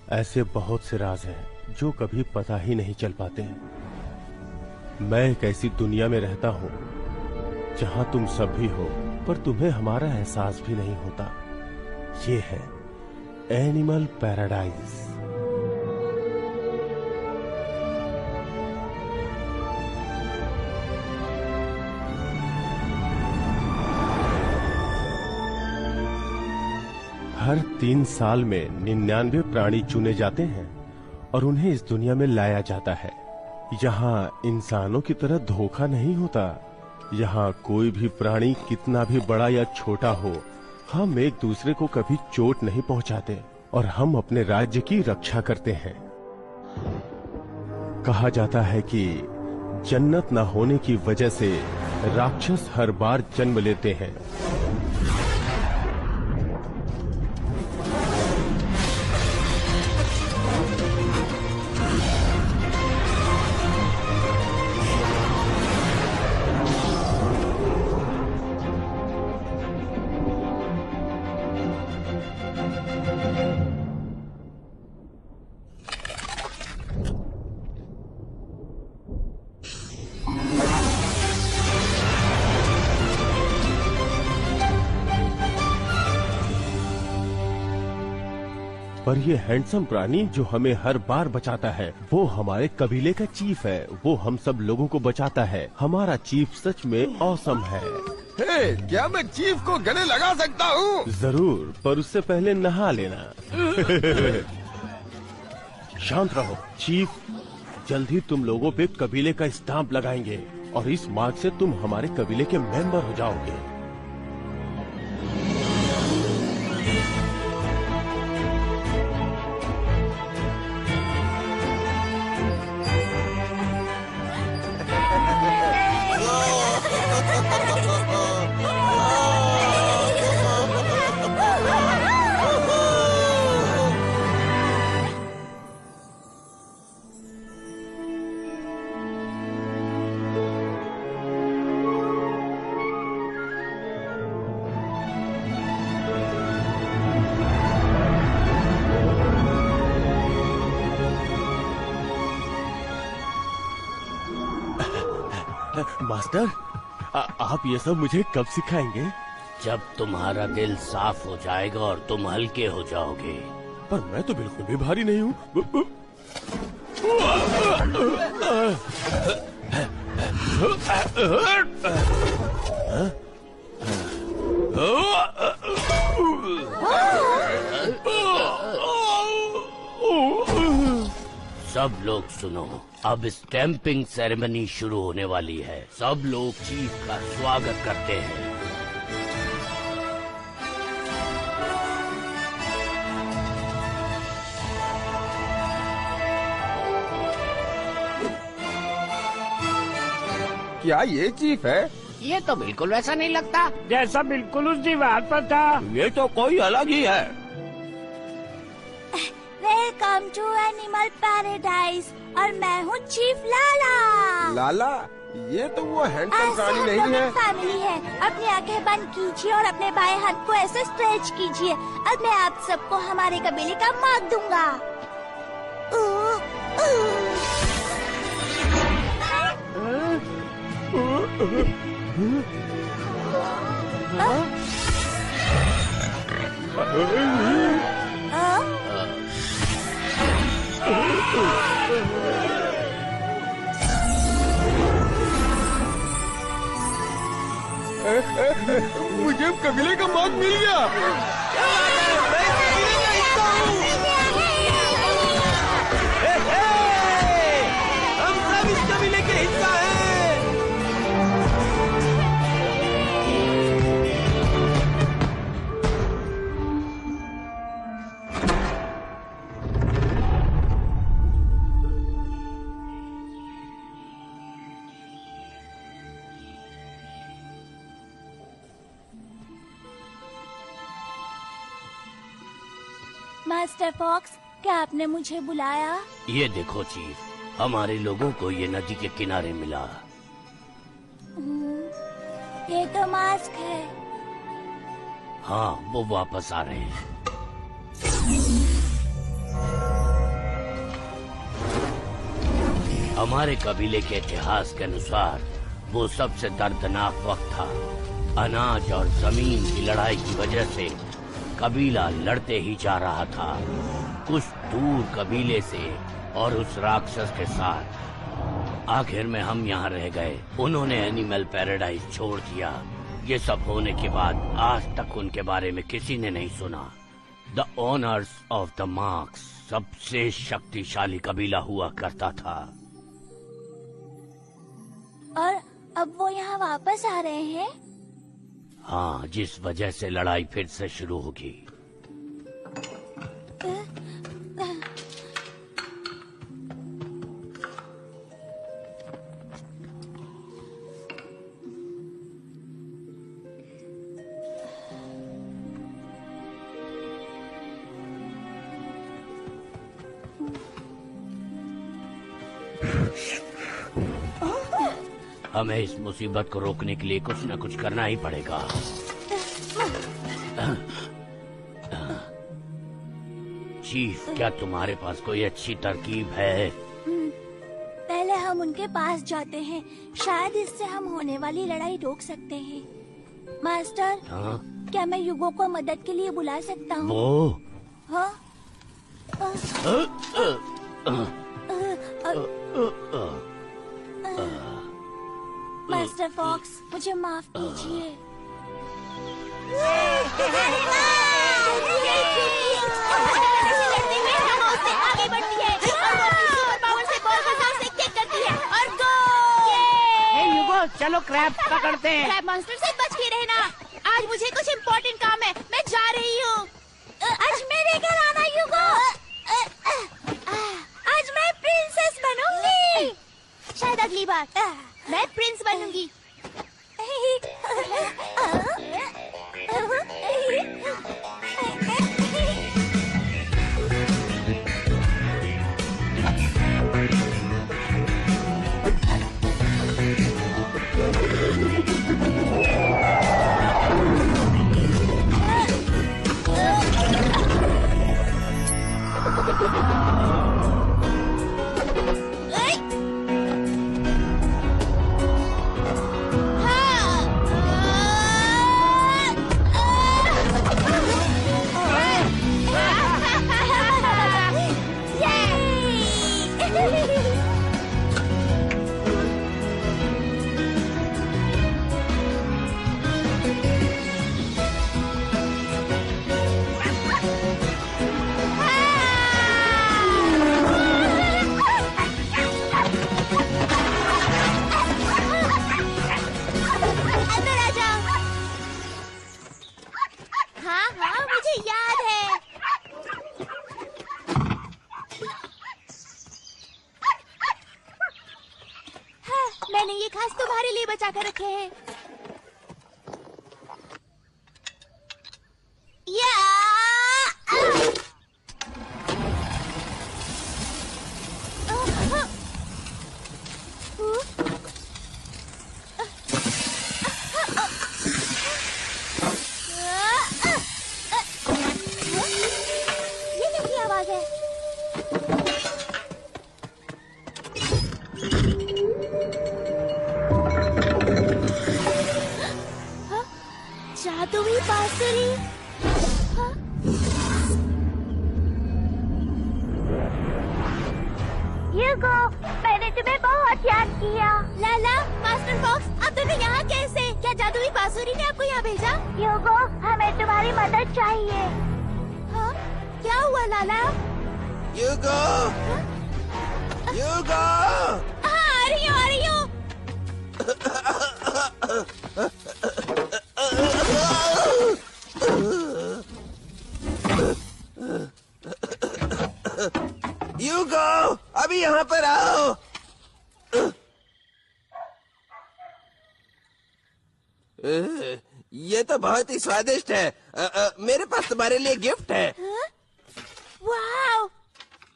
ऐसे बहुत से राज हैं जो कभी पता ही नहीं चल पाते। मैं एक ऐसी दुनिया में रहता हूँ जहाँ तुम सब भी हो पर तुम्हें हमारा एहसास भी नहीं होता। ये है एनिमल पैराडाइज। हर 3 साल में 99 प्राणी चुने जाते हैं और उन्हें इस दुनिया में लाया जाता है। यहाँ इंसानों की तरह धोखा नहीं होता। यहाँ कोई भी प्राणी कितना भी बड़ा या छोटा हो, हम एक दूसरे को कभी चोट नहीं पहुँचाते और हम अपने राज्य की रक्षा करते हैं। कहा जाता है कि जन्नत न होने की वजह से राक्षस हर बार जन्म लेते हैं। पर ये हैंडसम प्राणी जो हमें हर बार बचाता है वो हमारे कबीले का चीफ है। वो हम सब लोगों को बचाता है। हमारा चीफ सच में ऑसम है। क्या मैं चीफ को गले लगा सकता हूँ? जरूर, पर उससे पहले नहा लेना। शांत रहो चीफ। जल्द ही तुम लोगों पे कबीले का स्टाम्प लगाएंगे और इस मार्क से तुम हमारे कबीले के मेंबर हो जाओगे। मास्टर, आप ये सब मुझे कब सिखाएंगे? जब तुम्हारा दिल साफ हो जाएगा और तुम हल्के हो जाओगे। पर मैं तो बिल्कुल भी भारी नहीं हूँ। सब लोग सुनो, अब स्टैंपिंग सेरेमनी शुरू होने वाली है। सब लोग चीफ का स्वागत करते हैं। क्या ये चीफ है? ये तो बिल्कुल वैसा नहीं लगता जैसा बिल्कुल उस दीवार पर था। ये तो कोई अलग ही है। वेलकम टू एनिमल पैराडाइज और मैं हूँ चीफ लाला। लाला? ये तो वो हैंडसम प्राणी नहीं है। फैमिली है। अपनी आंखें बंद कीजिए और अपने बाएं हाथ को ऐसे स्ट्रेच कीजिए। अब मैं आप सबको हमारे कबीले का मार्क दूंगा। मुझे कबीले का मार्क मिल गया। हम सब इस कबीले के हिस्सा हैं। मास्टर फॉक्स, क्या आपने मुझे बुलाया? ये देखो चीफ, हमारे लोगों को ये नदी के किनारे मिला। ये तो मास्क है। हाँ, वो वापस आ रहे हैं। हमारे कबीले के इतिहास के अनुसार वो सबसे दर्दनाक वक्त था। अनाज और जमीन की लड़ाई की वजह से कबीला लड़ते ही जा रहा था, कुछ दूर कबीले से और उस राक्षस के साथ। आखिर में हम यहाँ रह गए। उन्होंने एनिमल पैराडाइज छोड़ दिया। ये सब होने के बाद आज तक उनके बारे में किसी ने नहीं सुना। The owners of the marks सबसे शक्तिशाली कबीला हुआ करता था। और अब वो यहाँ वापस आ रहे हैं? हाँ, जिस वजह से लड़ाई फिर से शुरू होगी। हमें इस मुसीबत को रोकने के लिए कुछ न कुछ करना ही पड़ेगा। चीफ, क्या तुम्हारे पास कोई अच्छी तरकीब है? पहले हम उनके पास जाते हैं, शायद इससे हम होने वाली लड़ाई रोक सकते हैं। मास्टर, हाँ? क्या मैं युगो को मदद के लिए बुला सकता हूँ? वो हाँ? मास्टर फॉक्स, मुझे माफ कीजिए। आगे बढ़ती है और वो अपनी सुपर पावर से बॉल को जोर से किक करती है और गोल। युगो, चलो क्रैब पकड़ते हैं। क्रैब मॉन्स्टर से बच के रहना। आज मुझे कुछ इम्पोर्टेंट काम है, मैं जा रही हूँ। आज मेरे घर आना युगो। आज मैं प्रिंसेस बनूंगी। शायद अगली बार मैं प्रिंस बनूंगी। मैंने ये खास तुम्हारे लिए बचा कर रखे हैं। ये कैसी आवाज है? जादुई बांसुरी। युगो, मैंने तुम्हें बहुत याद किया। लाला, मास्टर फॉक्स, अब दोनों यहाँ कैसे? क्या जादुई बांसुरी ने आपको यहाँ भेजा? युगो, हमें तुम्हारी मदद चाहिए। हाँ? क्या हुआ लाला? युगो, युगो। हाँ, आ रही हूँ, आ रही हूँ। युगो, अभी यहाँ पर आओ। ये तो बहुत ही स्वादिष्ट है। मेरे पास तुम्हारे लिए गिफ्ट है। Wow,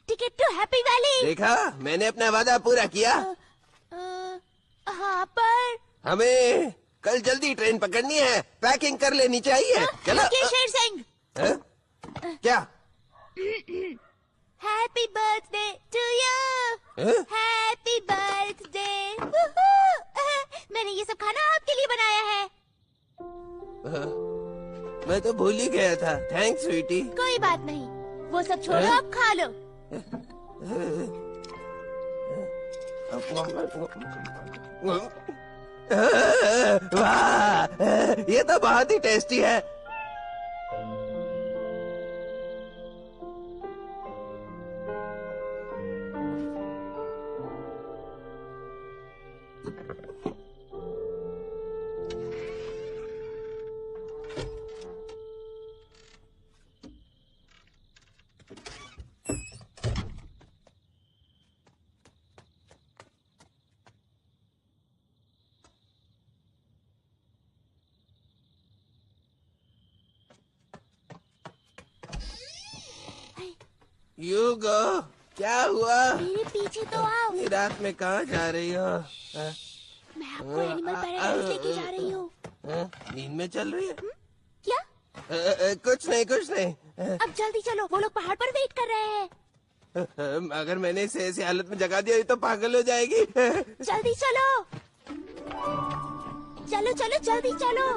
ticket to happy valley. देखा, मैंने अपना वादा पूरा किया। हाँ, पर हमें कल जल्दी ट्रेन पकड़नी है, पैकिंग कर लेनी चाहिए। चलो। शेर सिंह, क्या? Happy birthday to you. Happy happy birthday. मैंने ये सब खाना आपके लिए बनाया है। मैं तो भूल ही गया था। थैंक्स स्वीटी। कोई बात नहीं, वो सब छोड़ो, अब खा लो। वाह, ये तो बहुत ही टेस्टी है। यूगो, क्या हुआ? मेरे पीछे तो आओ। इतनी रात में कहाँ जा रही हो? मैं आपको एनिमल पैराडाइज लेके जा रही हूँ। नींद में चल रही है? क्या? कुछ नहीं, कुछ नहीं। अब जल्दी चलो, वो लोग पहाड़ पर वेट कर रहे हैं। अगर मैंने इसे ऐसी हालत में जगा दिया तो पागल हो जाएगी। जल्दी चलो, चलो चलो जल्दी चलो।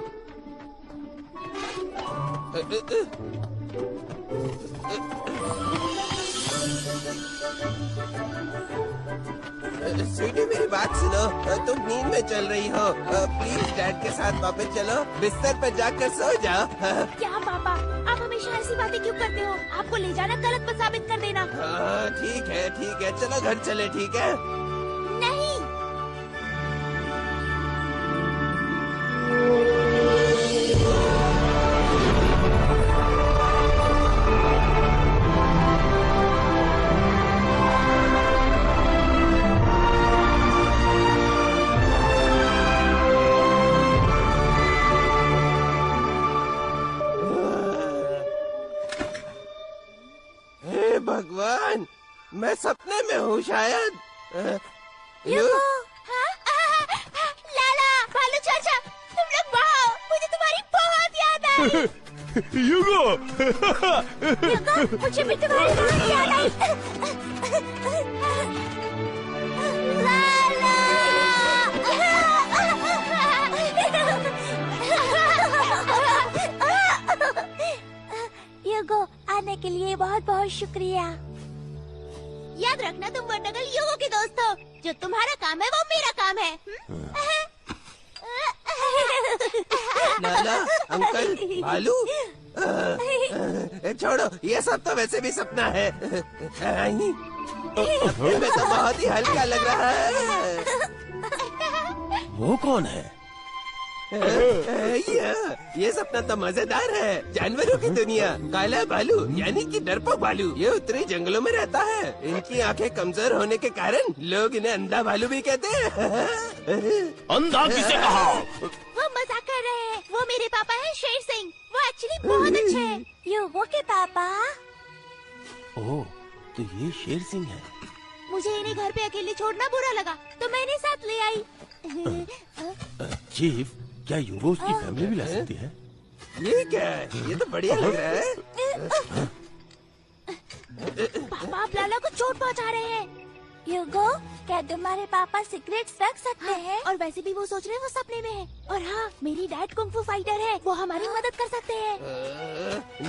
स्वीटी, मेरी बात सुनो। तुम नींद में चल रही हो। प्लीज डैड के साथ वापस चलो, बिस्तर पर जाकर सो जाओ। क्या पापा, आप हमेशा ऐसी बातें क्यों करते हो? आपको ले जाना गलत पर साबित कर देना। ठीक है, ठीक है, चलो घर चले, ठीक है? नहीं, भगवान, मैं सपने में हूँ शायद। लाला, भालू चाचा, तुम लोग वाह, मुझे तुम्हारी बहुत याद आई। युगो, मुझे भी तुम्हारी बहुत याद आई। लाला, युगो, आने के लिए बहुत बहुत शुक्रिया। याद रखना, तुम वंडरगर्ल युगो के दोस्त हो। जो तुम्हारा काम है वो मेरा काम है। लाला, अंकल, भालू, छोड़ो, ये सब तो वैसे भी सपना है। सपने में तो बहुत ही हल्का लग रहा है। वो कौन है? ये सपना तो मजेदार है। जानवरों की दुनिया, काला भालू यानी कि डरपोक भालू, ये उत्तरी जंगलों में रहता है। इनकी आंखें कमजोर होने के कारण लोग इन्हें अंधा भालू भी कहते हैं। अंधा किसे कहा? वो मजाक कर रहे हैं। वो मेरे पापा हैं, शेर सिंह। वो एक्चुअली बहुत अच्छे हैं। युगो के पापा। ओह, तो ये शेर सिंह है। मुझे इन्हें घर पे अकेले छोड़ना बुरा लगा, तो मैंने साथ ले आई। चीफ, क्या युगो उसकी फैमिली भी ला सकती है? ये क्या है? ये तो बढ़िया लग रहा है। पापा आप लाला को चोट पहुंचा रहे हैं। युगो, क्या तुम्हारे पापा सिगरेट रख सकते हैं? और वैसे भी वो सोच रहे हैं वो सपने में है। और हाँ, मेरी डैड कुंग फू फाइटर है, वो हमारी मदद कर सकते हैं।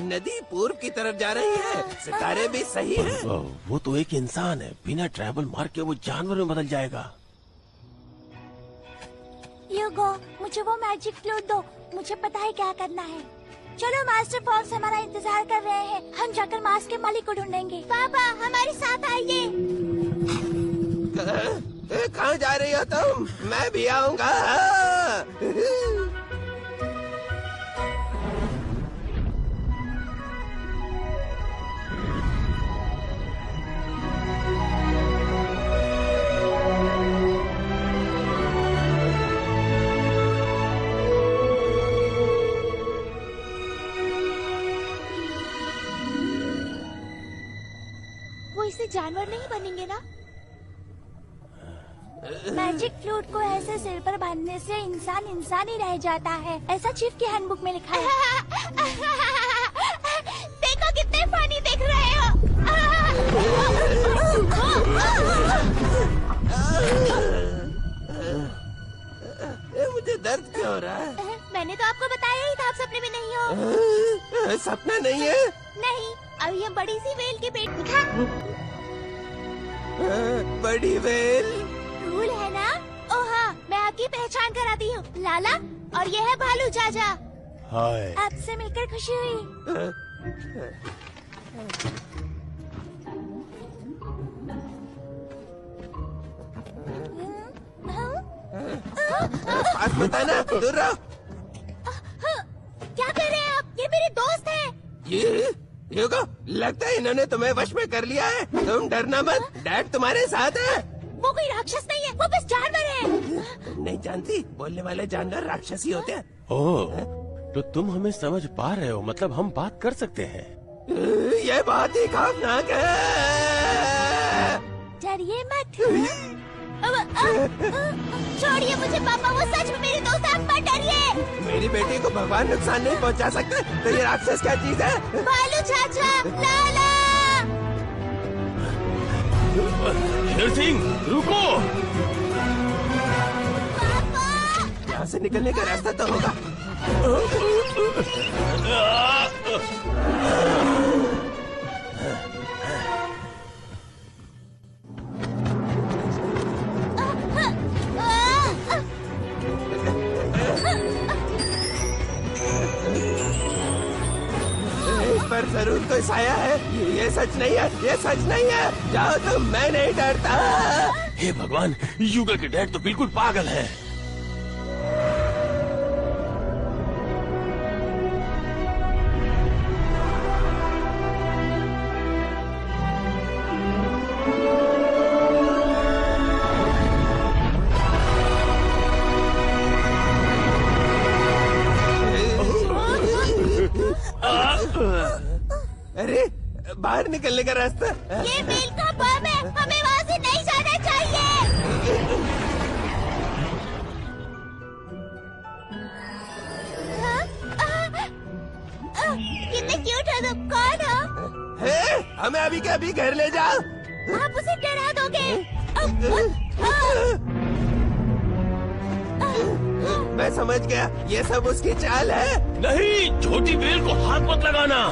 नदी पूर्व की तरफ जा रही है, सितारे भी सही है। वो तो एक इंसान है, बिना ट्रैवल मार्क के वो जानवर में बदल जाएगा। युगो, मुझे वो मैजिक फ्लूट दो, मुझे पता है क्या करना है। चलो, मास्टर फॉक्स हमारा इंतजार कर रहे हैं। हम जाकर मास्क के मालिक को ढूंढेंगे। पापा हमारे साथ आइए। कहाँ जा रही हो तुम? मैं भी आऊँगा। वो इससे जानवर नहीं बनेंगे ना? मैजिक फ्लूट को ऐसे सिर पर बांधने से इंसान इंसान ही रह जाता है, ऐसा चीफ की हैंडबुक में लिखा है। देखो कितने फनी दिख रहे हो। सपना नहीं है? नहीं, अभी हम बड़ी सी वेल के पेट बड़ी वेल। रूल है ना? ओ हाँ, मैं आपकी पहचान कराती हूँ, लाला, और ये है भालू चाचा। हाय। आपसे मिलकर खुशी हुई। पास मत आना, दूर रहो। क्या कर रहे हैं आप? ये मेरे दोस्त हैं। ये युगो, लगता है इन्होंने तुम्हें वश में कर लिया है। तुम डरना मत, डैड तुम्हारे साथ है। वो कोई राक्षस नहीं है, वो बस जानवर है। तुम नहीं जानती, बोलने वाले जानवर राक्षसी होते हैं। ओह, तो तुम हमें समझ पा रहे हो, मतलब हम बात कर सकते हैं। ये बात ही खौफनाक है। डरिए मत। छोड़िए मुझे पापा, वो सच में मेरे दोस्त हैं, आप मत डरिए। मेरी बेटी को भगवान नुकसान नहीं पहुंचा सकते, तो ये राक्षस क्या चीज है? भालू चाचा, लाला। शेर सिंह, रुको। पापा। यहाँ से निकलने का रास्ता तो होगा। इस पर जरूर कोई साया है। ये सच नहीं है, ये सच नहीं है। जाओ तुम, मैं नहीं डरता। हे भगवान, युगा के डैड तो बिल्कुल पागल है। अरे, बाहर निकलने का रास्ता। ये बेल का बम है, हमें वहाँ से नहीं जाना चाहिए। कितने क्यूट हो तुम, कौन हो? हे, हमें अभी के अभी घर ले जाओ। आप उसे डरा दोगे। मैं समझ गया, ये सब उसकी चाल है। नहीं, छोटी बेल को हाथ मत लगाना।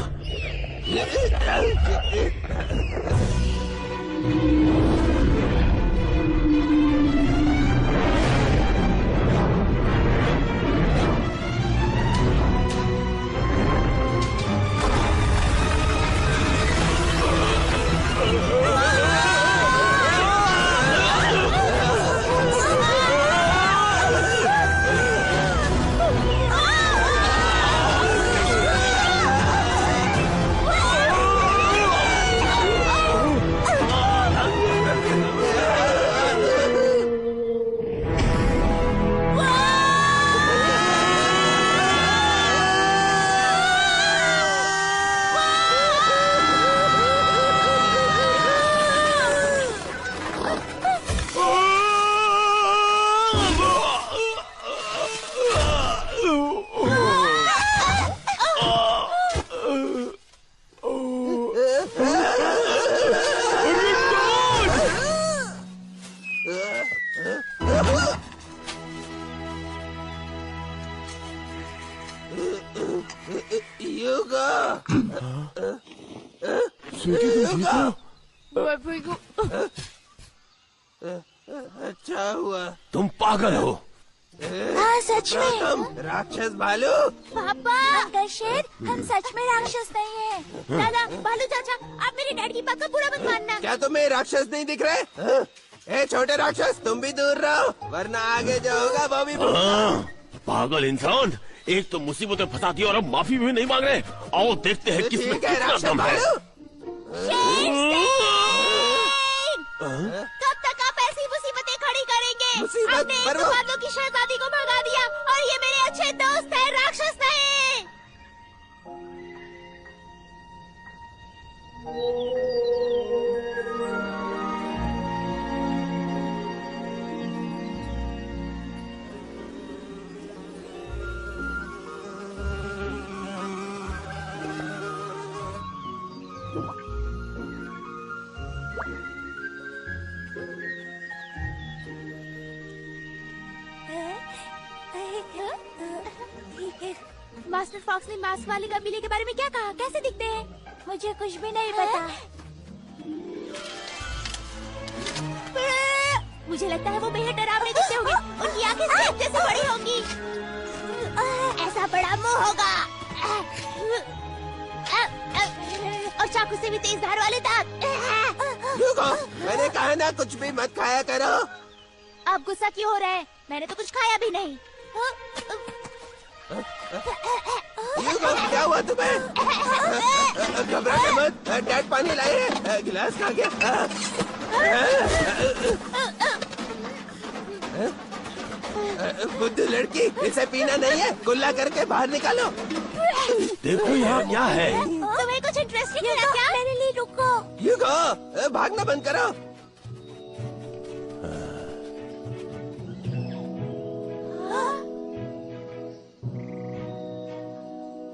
युगा, अच्छा हुआ। तुम पागल हो। हाँ सच में। तुम राक्षस भालू। पापा, अंकल शेर, हम सच में राक्षस नहीं हैं। दादा, भालू चाचा, आप मेरे डैड की बात का बुरा मत मानना। क्या तुम्हें राक्षस नहीं दिख रहे? ए छोटे राक्षस, तुम भी दूर रहो, वरना आगे जो होगा वो भी। पागल इंसान, एक तो मुसीबत में फंसा दिया और अब माफी भी नहीं मांग रहे। आओ देखते हैं किसमें ठीक है कितना राक्षस दम है। भालू। कब तक आप ऐसी मुसीबतें खड़ी करेंगे? मुसीबत आपने एक पर तो वो- बादलों की शहजादी को भगा दिया, और ये मेरे अच्छे दोस्त हैं, राक्षस नहीं। मास्टर फॉक्स ने मास्क वाले कबीले के बारे में क्या कहा? कैसे दिखते हैं? मुझे कुछ भी नहीं पता। मुझे लगता है वो बेहद डरावने दिखते होंगे। उनकी आंखें सेब जैसे बड़ी होंगी। ऐसा बड़ा मुंह होगा और चाकू से भी तेज धार वाले दांत। ह्यूगो, मैंने कहा ना कुछ भी मत खाया करो। आप गुस्सा क्यों हो रहे हैं? मैंने तो कुछ खाया भी नहीं। ह्यूगो, क्या हुआ तुम्हें? घबरा मत, डैड पानी लाए हैं। गिलास खा गया। बुद्धू लड़की, इसे पीना नहीं है। कुल्ला करके बाहर निकालो। देखो यहाँ क्या है। तुम्हें कुछ इंटरेस्टिंग है क्या? मेरे लिए रुको। ह्यूगो, भागना बंद करो।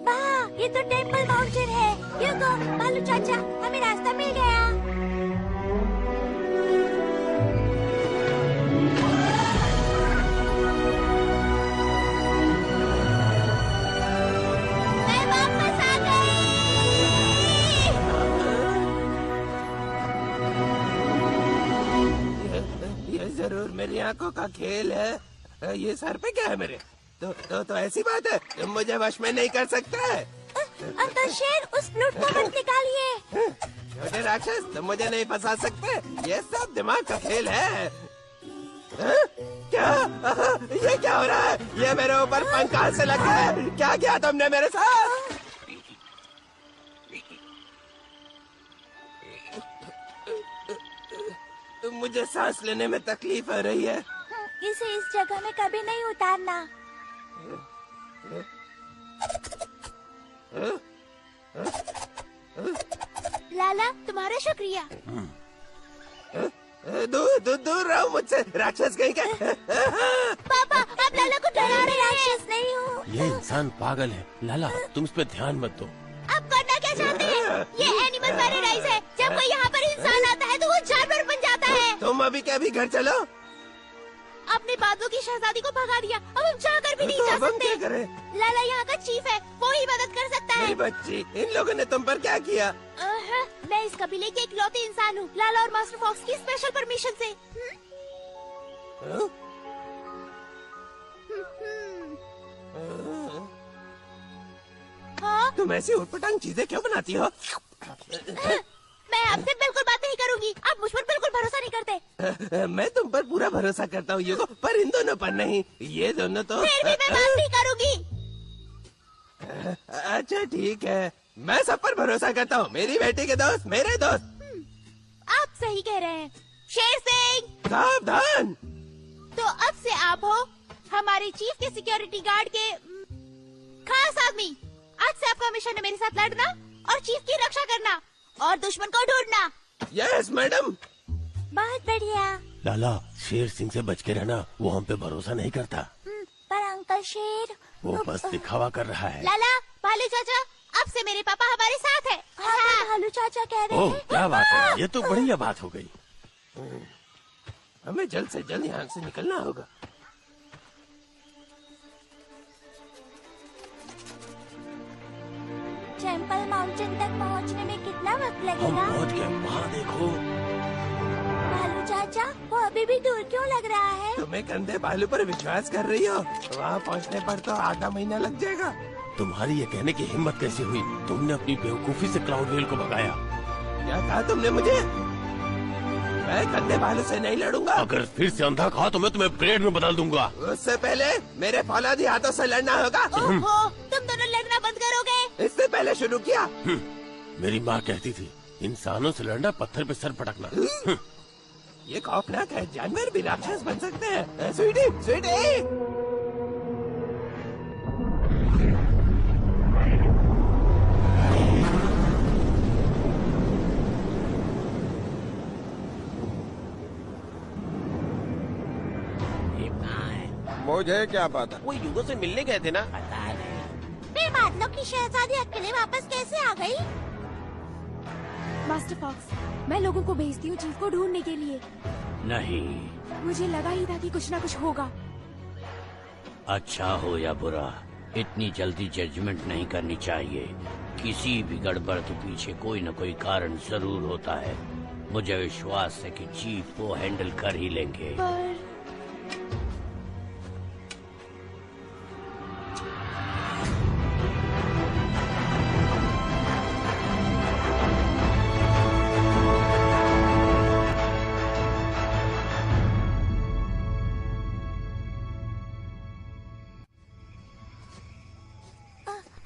वाह, ये तो टेम्पल माउंटेन है। ह्यूगो, भालू चाचा, हमें रास्ता मिल गया। मैं वापस आ गई। ये जरूर मेरी आंखों का खेल है। ये सर पे क्या है मेरे? तो ऐसी बात है, तुम मुझे वश में नहीं कर सकते। अंकल शेर, उस फ्लूट को मत निकालिए। छोटे राक्षस, तुम मुझे नहीं फंसा सकते। ये सब दिमाग का खेल है। क्या? ये क्या हो रहा है? ये मेरे ऊपर पंख कहाँ से लगा है? क्या किया तुमने मेरे साथ? मुझे सांस लेने में तकलीफ हो रही है। इसे इस जगह में कभी नहीं उतारना। लाला, तुम्हारा शुक्रिया। दूर रहो मुझसे, राक्षस कहीं का। पापा, आप लाला को डरा रहे हैं। राक्षस नहीं हूँ। ये इंसान पागल है। लाला, तुम इस पे ध्यान मत दो। आप करना क्या चाहते हैं? ये एनिमल पैराडाइज है। जब कोई यहाँ पर इंसान आता है तो वो जानवर बन जाता है। तुम अभी के अभी घर चलो। आपने बादलों की शहजादी को भगा दिया। अब हम चाहकर भी नहीं तो जा अब हम सकते। क्या करें? लाला यहाँ का चीफ है, वो ही मदद कर सकता है। मेरी बच्ची, इन लोगों ने तुम पर क्या किया? मैं इस कबीले के इकलौते इंसान हूँ, लाला और मास्टर फॉक्स की स्पेशल परमिशन से। हाँ? तुम ऐसी उटपटांग चीजें क्यों बनाती हो? मैं आपसे बिल्कुल बात नहीं करूंगी। आप मुझ पर बिल्कुल भरोसा नहीं करते। मैं तुम पर पूरा भरोसा करता हूँ ह्यूगो, पर इन दोनों पर नहीं। ये दोनों तो फिर भी मैं बात नहीं करूंगी। अच्छा ठीक है, मैं सब पर भरोसा करता हूँ। मेरी बेटी के दोस्त मेरे दोस्त। आप सही कह रहे हैं। शेर सिंह, सावधान। तो अब से आप हो हमारे चीफ के सिक्योरिटी गार्ड के खास आदमी। आज से आपका मिशन है मेरे साथ लड़ना और चीफ की रक्षा करना और दुश्मन को ढूंढना। Yes madam. बहुत बढ़िया। लाला, शेर सिंह से बच के रहना। वो हम पे भरोसा नहीं करता। पर अंकल शेर, वो बस दिखावा कर रहा है। लाला, भालू चाचा, अब से मेरे पापा हमारे साथ है। हाँ, भालू चाचा कह रहे ओह, हैं। क्या बात है। ये तो बढ़िया बात हो गई। हमें जल्द से जल्द यहाँ से निकलना होगा। टेम्पल माउंटेन तक पहुँचने में कितना वक्त हम लगेगा? पहुंच गए। वहाँ देखो। भालू चाचा, वो अभी भी दूर क्यों लग रहा है? तुम्हें कंधे भालू पर विश्वास कर रही हो? वहाँ पहुँचने पर तो आधा महीना लग जाएगा। तुम्हारी ये कहने की हिम्मत कैसे हुई? तुमने अपनी बेवकूफी से क्लाउड वेल को भगाया। क्या कहा तुमने मुझे? मैं कंधे भालू से नहीं लड़ूंगा। अगर फिर से अंधा कहा तो मैं तुम्हें ब्लेड में बदल दूंगा। उससे पहले मेरे फौलादी हाथों से लड़ना होगा। ओहो, तुम दोनों लड़ना बंद करोगे? इससे पहले शुरू किया। मेरी माँ कहती थी, इंसानों से लड़ना पत्थर पे सर पटकना। ये खौफनाक है, जानवर भी राक्षस बन सकते हैं। स्वीटी, स्वीटी। मुझे क्या पता? वो युगो से मिलने गए थे ना। पता नहीं। फिर बादलों की शहजादी अकेले वापस कैसे आ गई? मास्टर फॉक्स, मैं लोगों को भेजती हूँ चीफ को ढूंढने के लिए। नहीं, मुझे लगा ही था कि कुछ ना कुछ होगा। अच्छा हो या बुरा, इतनी जल्दी जजमेंट नहीं करनी चाहिए। किसी भी गड़बड़ के पीछे कोई न कोई कारण जरूर होता है। मुझे विश्वास है कि चीफ वो हैंडल कर ही लेंगे।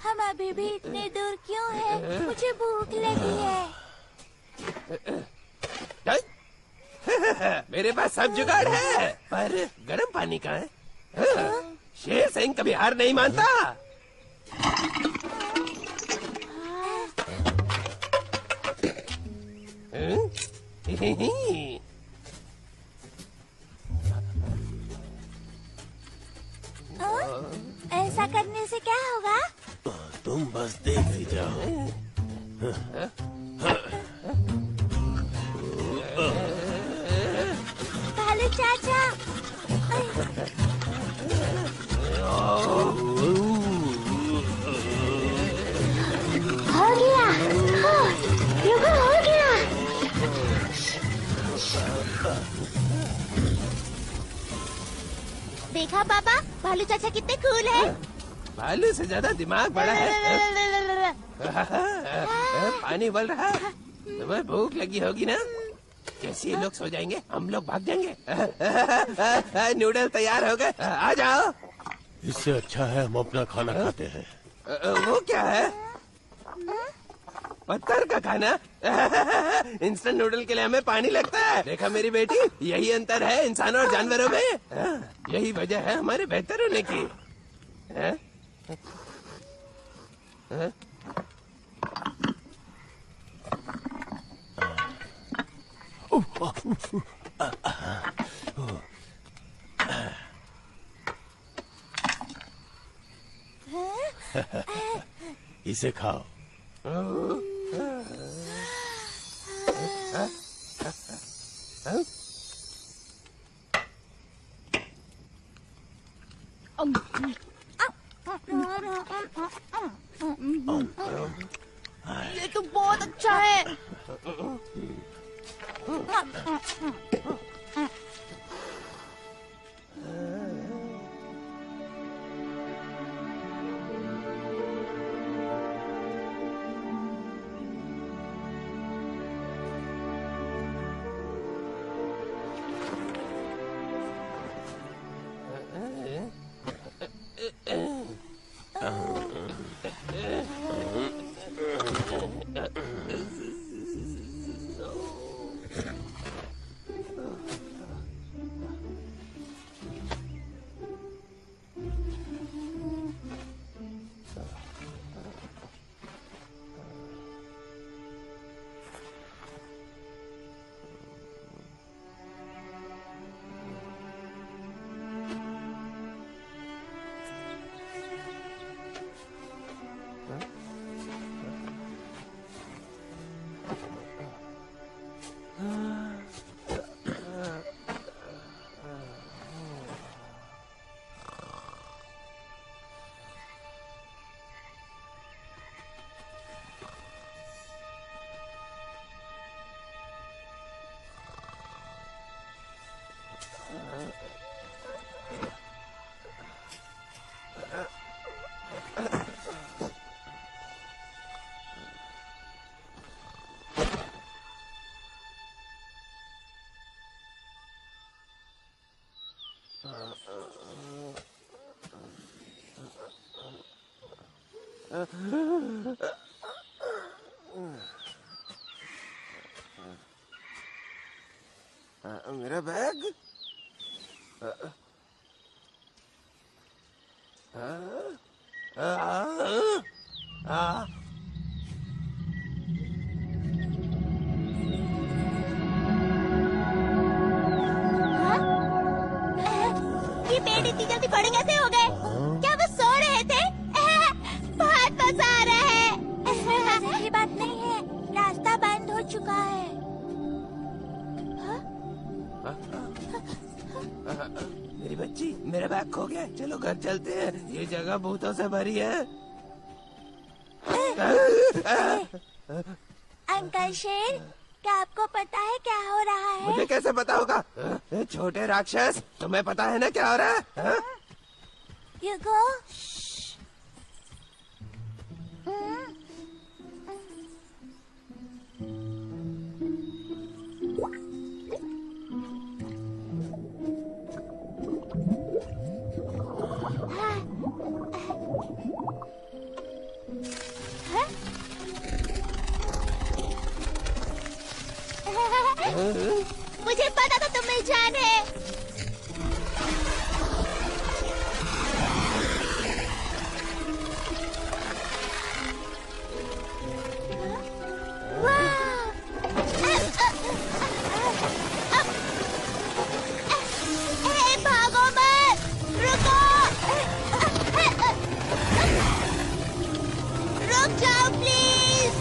हम अभी भी इतने दूर क्यों हैं? मुझे भूख लगी है। मेरे पास सब जुगाड़ है, पर गर्म पानी का है। शेर सिंह कभी हार नहीं मानता। ऐसा करने से क्या होगा? तुम बस देख ही जाओ। भालू चाचा, हो गया। युगो हो गया। देखा पापा, भालू चाचा कितने कूल है। भालू से ज्यादा दिमाग बड़ा है। पानी उबल रहा। तुम्हें भूख लगी होगी ना? जैसे ये लोग सो जाएंगे हम लोग भाग जाएंगे। नूडल तैयार हो गए, आ जाओ। इससे अच्छा है हम अपना खाना खाते हैं। वो क्या है? पत्थर का खाना। इंस्टेंट नूडल के लिए हमें पानी लगता है। देखा मेरी बेटी, यही अंतर है इंसानों और जानवरों में। यही वजह है हमारे बेहतर होने की। इसे खाओ। ये तो बहुत अच्छा है। मेरा बैग। ये पेड़ इतनी जल्दी बड़े कैसे हो गए? क्या वो सो रहे थे? बहुत मजा आ रहा है। इसमें मजे की बात नहीं है, रास्ता बंद हो चुका है। मेरी बच्ची, मेरा बैग खो गया। चलो घर चलते हैं, ये जगह भूतों से भरी है। अंकल शेर, क्या आपको पता है क्या हो रहा है? मुझे कैसे पता होगा? छोटे राक्षस, तुम्हें पता है ना क्या हो रहा है? यूगो, मुझे पता था तुम्हें जान है। भागो मत, रुको, रुक जाओ प्लीज।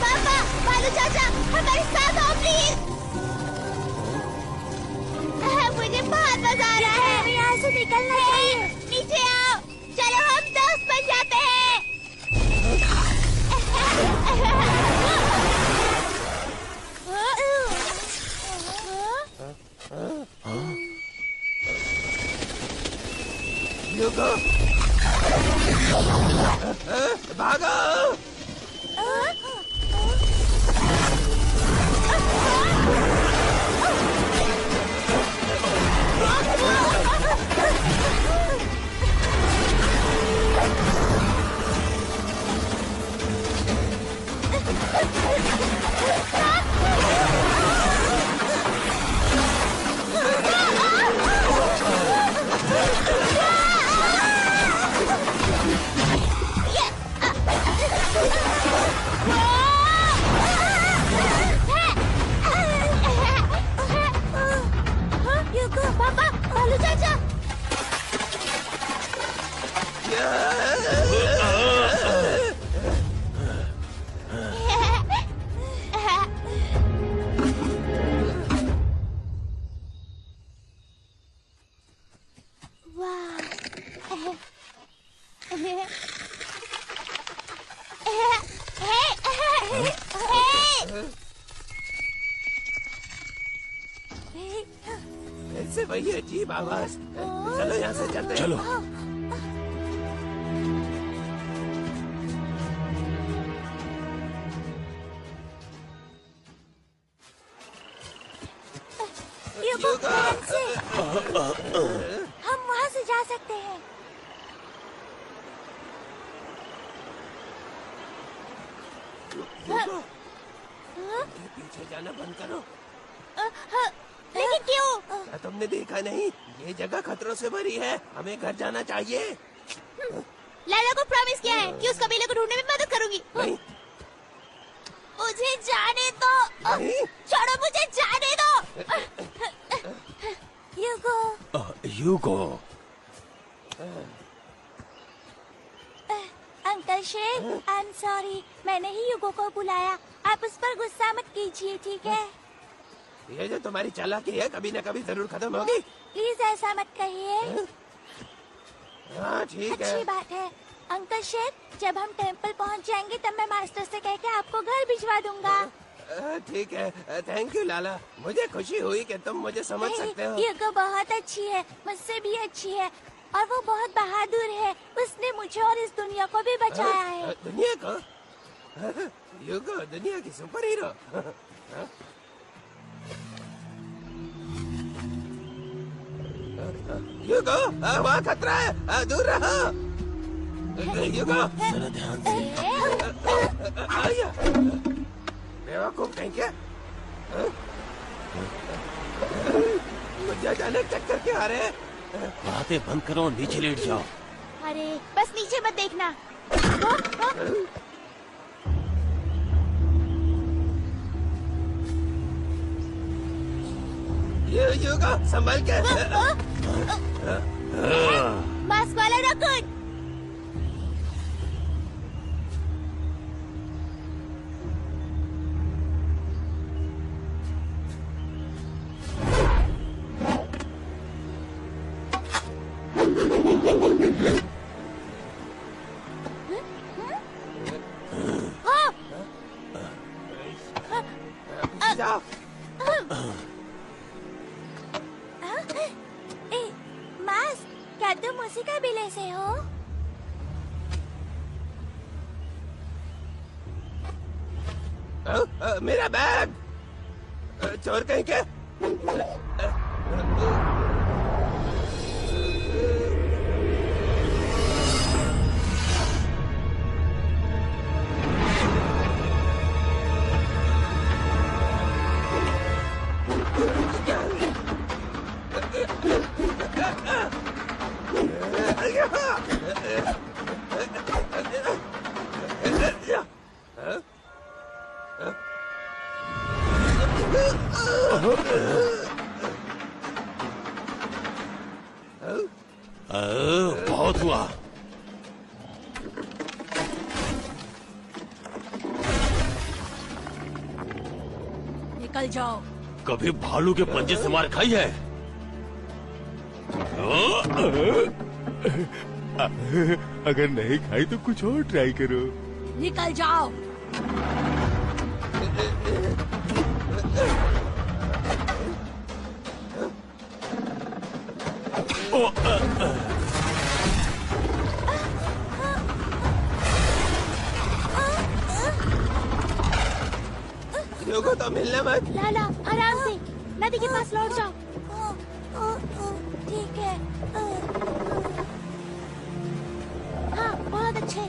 पापा, बालू चाचा, हमारे साथ आओ प्लीज। मुझे बहुत मजा आ रहा है। हमें यहाँ से निकलना चाहिए। नीचे आओ, चलो हम दोस्त बन जाते हैं। यूगो, भागो। यूगो, पापा, बालू चाचा। ऐसे वही अजीब आवाज। चलो यहाँ से चलते हैं। चलो। यूगो, ध्यान से। हम वहाँ से जा सकते हैं। यूगो, ये पीछे जाना बंद करो। लेकिन क्यों? क्या तुमने देखा नहीं? ये जगह खतरों से भरी है, हमें घर जाना चाहिए। लैला को प्रॉमिस किया है कि उस कबीले को ढूंढने में मदद करूंगी। नहीं, मुझे जाने दो। नहीं। छोड़ो, मुझे जाने दो। यूगो, यूगो, अंकल शेर, आई एम सॉरी, मैंने ही यूगो को बुलाया। आप उस पर गुस्सा मत कीजिए, ठीक है? ये जो तुम्हारी चालाकी है कभी न कभी जरूर खत्म होगी। प्लीज ऐसा मत कहिए। हाँ ठीक है। अच्छी बात है। अंकल शेर, जब हम टेंपल पहुंच जाएंगे तब मैं मास्टर से कह के आपको घर भिजवा दूंगा। ठीक है, थैंक यू लाला। मुझे खुशी हुई कि तुम मुझे समझ सकते हो। यूगो बहुत अच्छी है, मुझसे भी अच्छी है, और वो बहुत बहादुर है। उसने मुझे और इस दुनिया को भी बचाया है। दुनिया को? यूगो दुनिया की सुपर हीरो। यूगो, वहाँ खतरा है, दूर रहो। यूगो, जरा ध्यान से। आया। बेवकूफ नहीं क्या? मुझे अचानक चक्कर क्यों आ रहे हैं? बातें बंद करो, नीचे लेट जाओ। अरे बस नीचे मत देखना। यूगो, संभल के। मास्क वाला रकुन। जाओ। मास, क्या तुम उसी कबीले से हो? मेरा बैग चोर कहीं के। बहुत हुआ। निकल जाओ। कभी भालू के पंजे से मार खाई है? अगर नहीं खाई तो कुछ और ट्राई करो। निकल जाओ। योगो तो मिलना मत। लाला आराम से नदी के पास लौट जाओ। ठीक है। हाँ बहुत अच्छे,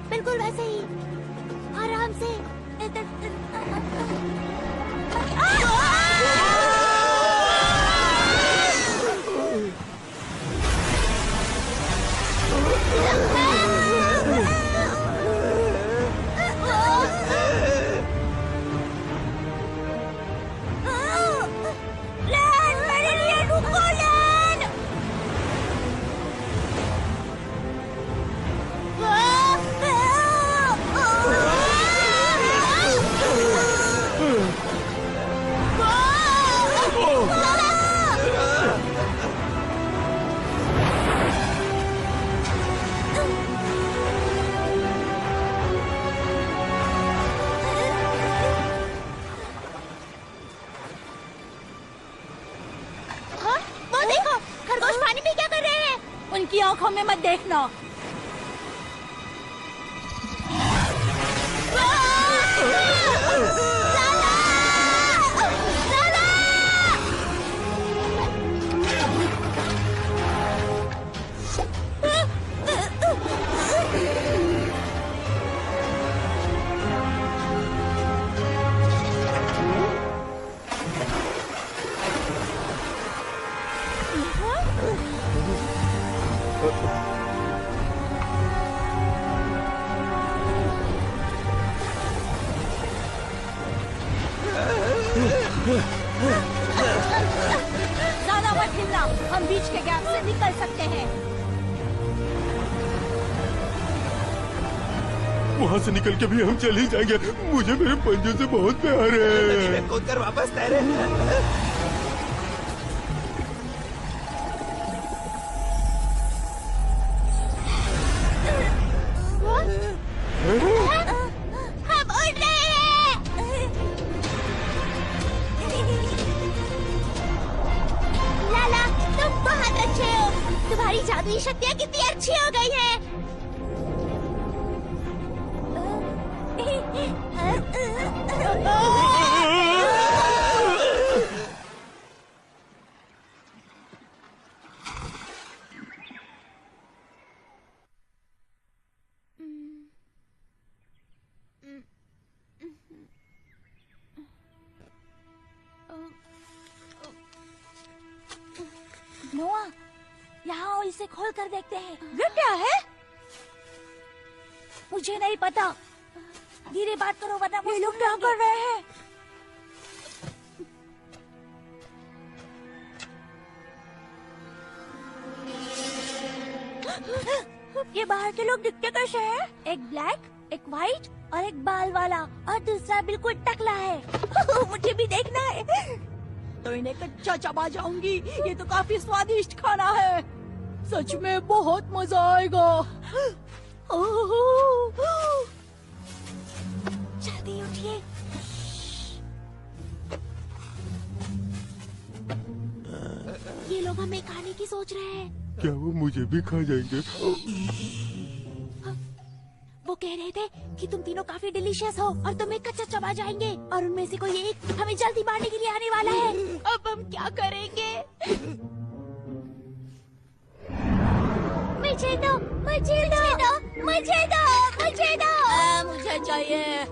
बिल्कुल वैसे ही। आराम से। उनकी आंखों में मत देखना। ज्यादा मत हिलना, हम बीच के गैप से निकल सकते हैं। वहाँ से निकल के भी हम चल ही जाएंगे। मुझे मेरे पंजों से बहुत प्यार नदी में है। कूदकर वापस तैरे। हम उड़ रहे हैं। लाला तुम बहुत अच्छे हो। तुम्हारी जादुई शक्तियाँ कितनी अच्छी हो गई है। नोआ, यहाँ आओ, इसे खोल कर देखते हैं। ये क्या है? मुझे नहीं पता। धीरे बात करो वरना ये लोग क्या कर रहे हैं? ये बाहर के लोग दिखते कैसे हैं? एक ब्लैक, एक व्हाइट और एक बाल वाला, और दूसरा बिल्कुल टकला है। मुझे भी देखना है। तो इन्हें कच्चा चबा जाऊंगी। ये तो काफी स्वादिष्ट खाना है। सच में बहुत मजा आएगा। जल्दी उठिए। हमें खाने की सोच रहे हैं। क्या वो मुझे भी खा जाएंगे? वो कह रहे थे कि तुम तीनों काफी डिलीशियस हो और तुम्हें कच्चा चबा जाएंगे और उनमें से कोई एक हमें जल्दी मारने के लिए आने वाला है। अब हम क्या करेंगे? मुझे दो, मुझे दो, मुझे दो, मुझे दो। मुझे चाहिए।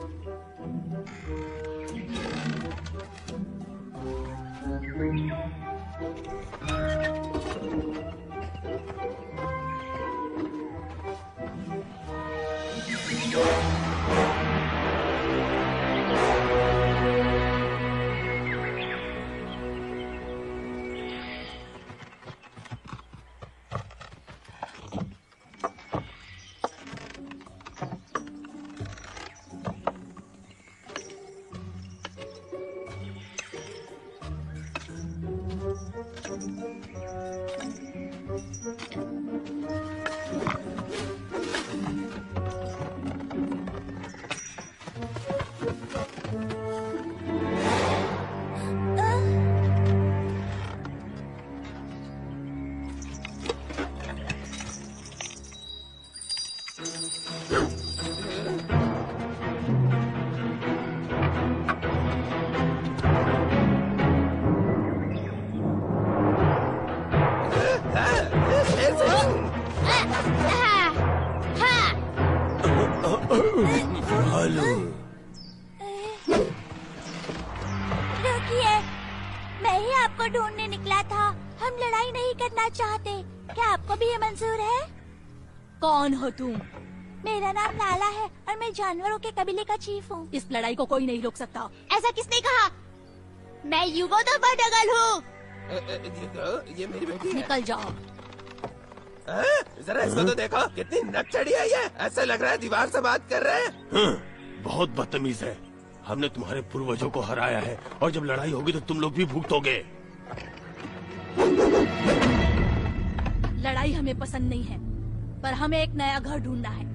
रुकिए, मैं ही आपको ढूंढने निकला था। हम लड़ाई नहीं करना चाहते। क्या आपको भी ये मंजूर है? कौन हो तुम? मेरा नाम लाला है और मैं जानवरों के कबीले का चीफ हूँ। इस लड़ाई को कोई नहीं रोक सकता। ऐसा किसने कहा? मैं युगो तो बडगल हूँ। ये मेरी बेटी है। निकल जाओ। जरा इसको तो देखो, कितनी नक चढ़ी है ये। ऐसा लग रहा है दीवार से बात कर रहे हैं। बहुत बदतमीज है। हमने तुम्हारे पूर्वजों को हराया है और जब लड़ाई होगी तो तुम लोग भी भुगतोगे। लड़ाई हमें पसंद नहीं है, पर हमें एक नया घर ढूंढना है।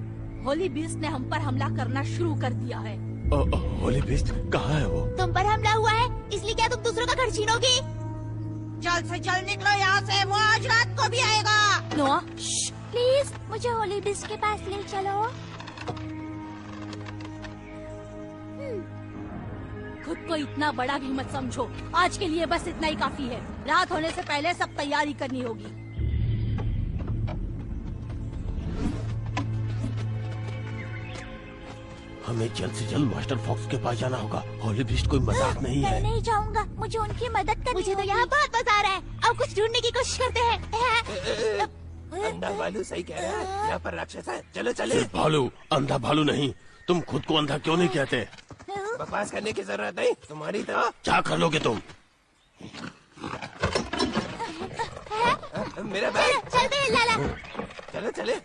होली बीस्ट ने हम पर हमला करना शुरू कर दिया है। होली बीस्ट कहाँ है वो? तुम पर हमला हुआ है, इसलिए क्या तुम दूसरों का घर छीनोगी? जल्द से जल्द निकलो यहाँ से, वो आज रात को भी आएगा। नोआ, प्लीज मुझे होली बीस्ट के पास ले चलो। खुद को इतना बड़ा भी मत समझो। आज के लिए बस इतना ही काफी है। रात होने से पहले सब तैयारी करनी होगी। हमें जल्द से जल्द मास्टर फॉक्स के पास जाना होगा। होली बीस्ट कोई मजाक नहीं है। मैं नहीं जाऊंगा, मुझे उनकी मदद करनी मुझे तो यहाँ बहुत मजा आ रहा है। अब कुछ ढूंढने की कोशिश करते हैं। अंधा भालू सही कह रहा है, यहाँ पर राक्षस है। चलो चले। भालू, अंधा भालू नहीं। तुम खुद को अंधा क्यों नहीं कहते? बकवास करने की जरूरत नहीं, तुम्हारी तो। क्या कर लोगे तुम? मेरा बैग। चलते हैं लाला। चलो चले।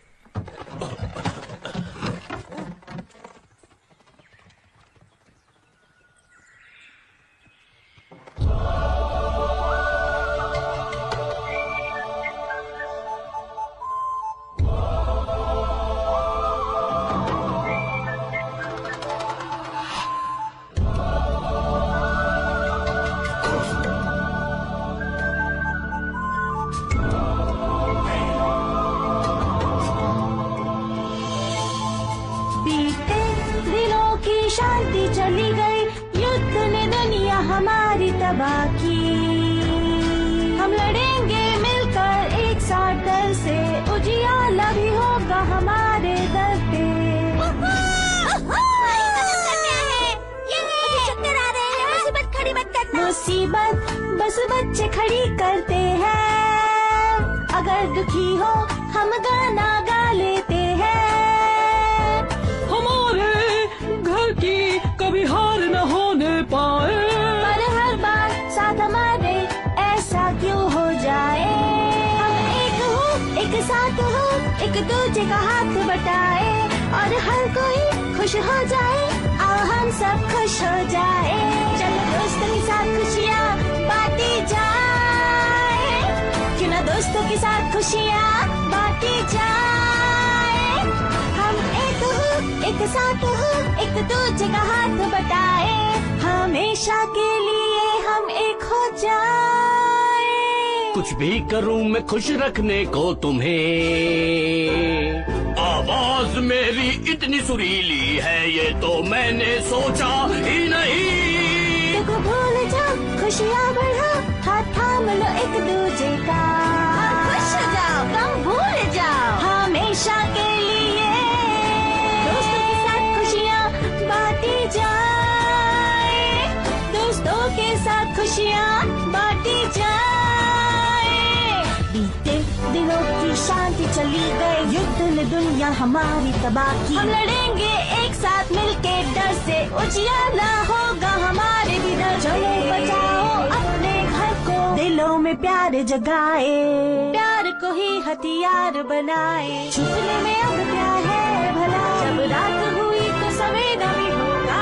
शांति चली गई, युद्ध ने दुनिया हमारी तबाह की। हम लड़ेंगे मिलकर एक साथ डर से, उजियाला भी होगा हमारे दर पे। चक्कर आ रहे हैं, मुसीबत खड़ी मत करना। मुसीबत बस बच्चे खड़ी करते हैं। अगर दुखी हो हम गाना गा लेते हैं। की कभी हार न होने पाए, पर हर बार साथ हमारे ऐसा क्यों हो जाए। हम एक हो, एक साथ हो, एक दूजे का हाथ बटाए और हर कोई खुश हो जाए। आओ हम सब खुश हो जाए। चलो दोस्तों के साथ खुशियाँ बांटी जाए। क्यों ना दोस्तों के साथ खुशियाँ बांटी जाए। हम एक हो, एक साथ हो, एक दूजे का हाथ बटाए। हमेशा के लिए हम एक हो जाए। कुछ भी करूं मैं खुश रखने को तुम्हें। आवाज मेरी इतनी सुरीली है ये तो मैंने सोचा ही नहीं। देखो भूल जाओ खुशियाँ बढ़ा, हाथ थाम लो एक दूजे का। खुश हो जाओ, गम भूल जाओ हमेशा के लिए। दोस्तों के साथ खुशियाँ बांटी जाए, दोस्तों के साथ खुशियाँ बांटी जाए। बीते दिनों की शांति चली गई, युद्ध ने दुनिया हमारी तबाह की। हम लड़ेंगे एक साथ मिलके डर से, उजियारा होगा हमारे भी डर। चलो बचाओ अपने घर को, दिलों में प्यार जगाए, प्यार को ही हथियार बनाए। छुपने में अब क्या है भला, जब रात हुई तो सवेरा भी होगा।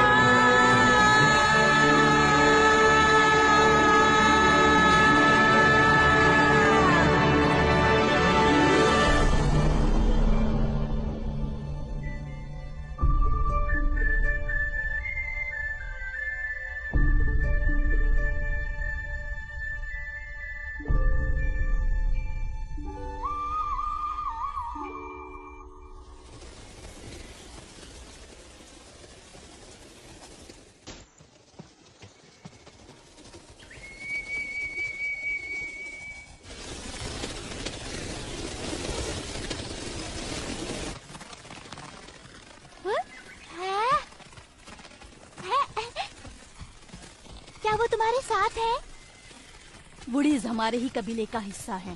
क्या वो तुम्हारे साथ है? वुडीज हमारे ही कबीले का हिस्सा है।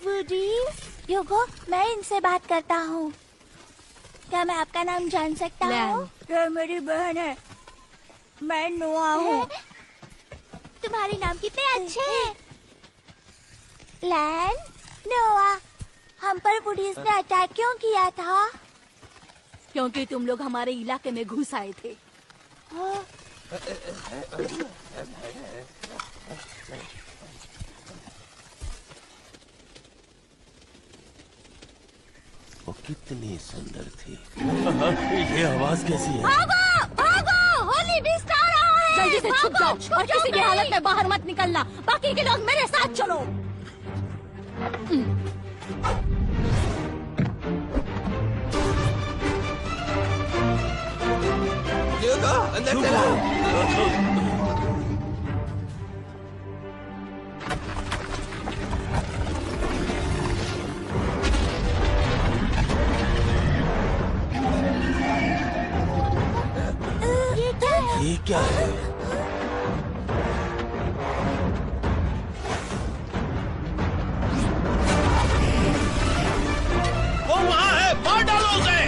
वुडीज? योगो, मैं इनसे बात करता हूँ। क्या मैं आपका नाम जान सकता हूँ? ये मेरी बहन है, मैं नोआ हूँ। तुम्हारे नाम कितने अच्छे हैं। लैन, नोआ, हम पर वुडीज ने अटैक क्यों किया था? क्योंकि तुम लोग हमारे इलाके में घुस आए थे। वो कितनी सुंदर थी। ये आवाज कैसी है? भागो, भागो, होली डिस्ट आ रहा है। जल्दी से छुप जाओ और किसी भी हालत में बाहर मत निकलना। बाकी के लोग मेरे साथ चलो। ह्यूगो, अंदर चलो। ये क्या है? वो वहाँ है, मार डालो उसे।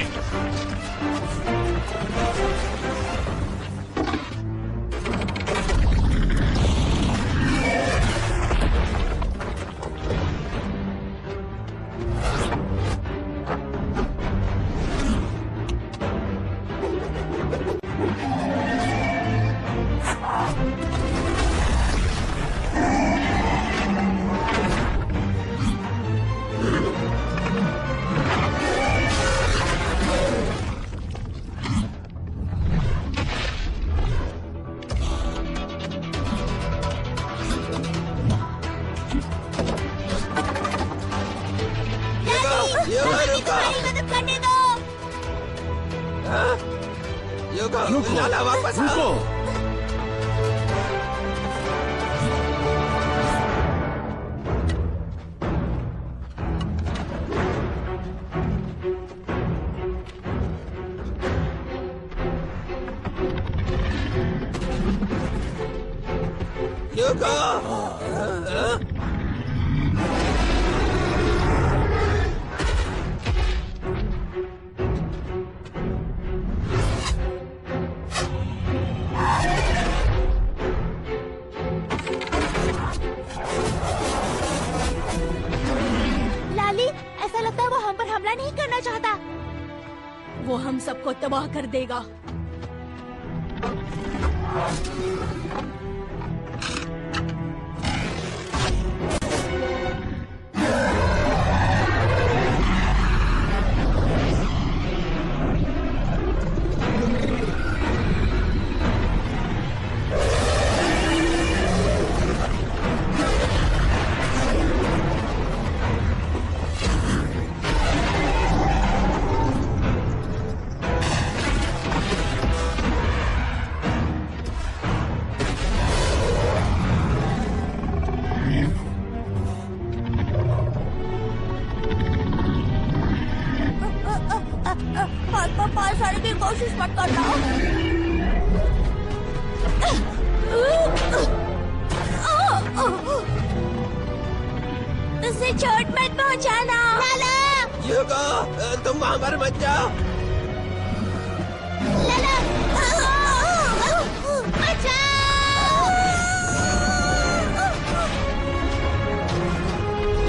मदद करने दो। ह्यूगो, लाला वापस आओ। ह्यूगो, लाली, ऐसा लगता है वो हम पर हमला नहीं करना चाहता। वो हम सबको तबाह कर देगा। मत करना। उसे चोट मत पहुंचाना। लाला युगो, तुम वहाँ पर मत जाओ। लाला बचाओ।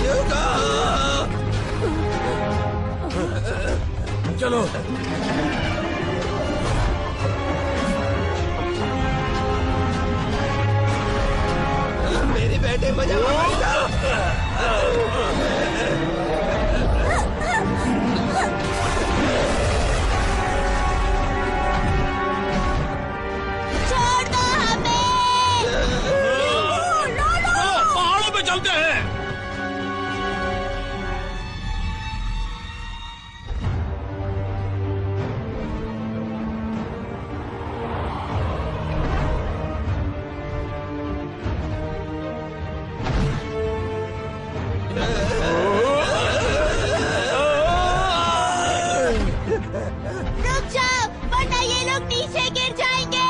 युगो, चलो। मेरी बेटे मुझे वापस दो। छोड़ दो हमें। पहाड़ों पे चलते हैं। रुक जाओ वरना ये लोग नीचे गिर जाएंगे।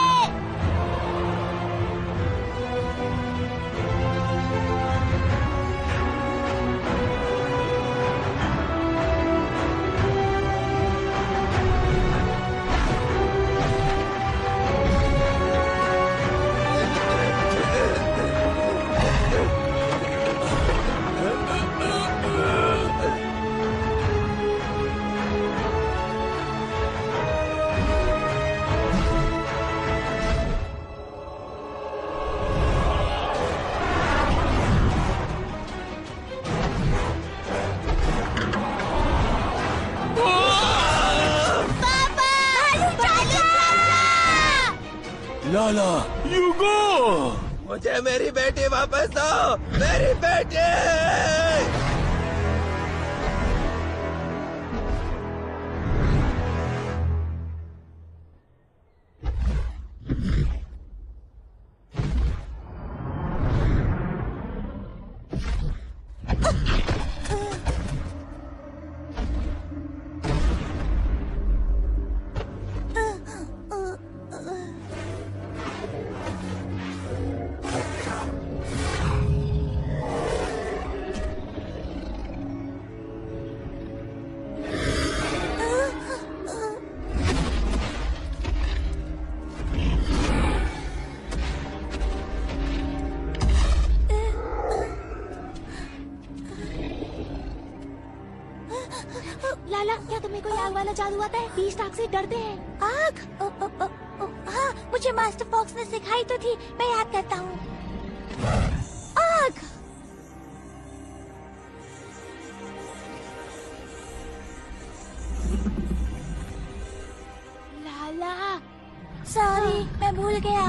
लाला, युगो, मुझे मेरी बेटी वापस दो। मेरी बेटी। लाला क्या तुम्हें कोई आग वाला जादू आता है? बीस्ट आग से डरते हैं। आग? हाँ मुझे मास्टर फॉक्स ने सिखाई तो थी, मैं याद करता हूँ। आग। लाला सॉरी मैं भूल गया।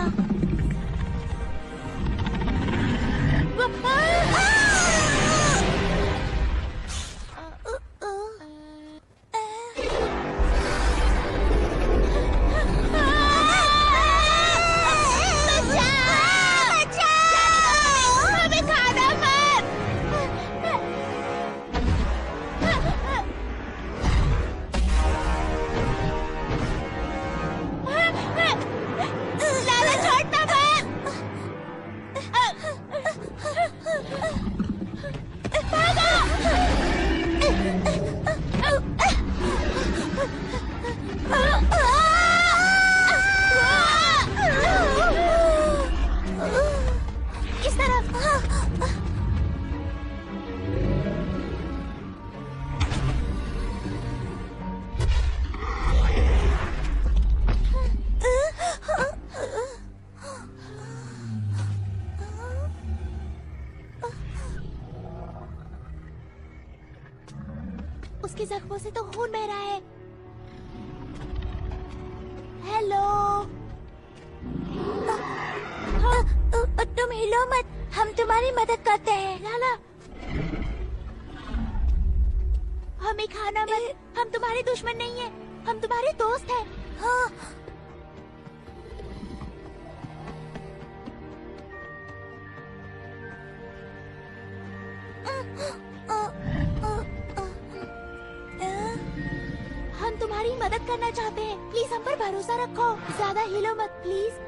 इस तरफ। उसके जख्मों से तो खून बह रहा है। हेलो। तुम हिलो मत, हम तुम्हारी मदद करते हैं। लाला हमें खाना मत, हम तुम्हारे दुश्मन नहीं है, हम तुम्हारे दोस्त हैं। हाँ हम तुम्हारी मदद करना चाहते हैं। प्लीज हम पर भरोसा रखो, ज्यादा हिलो मत प्लीज।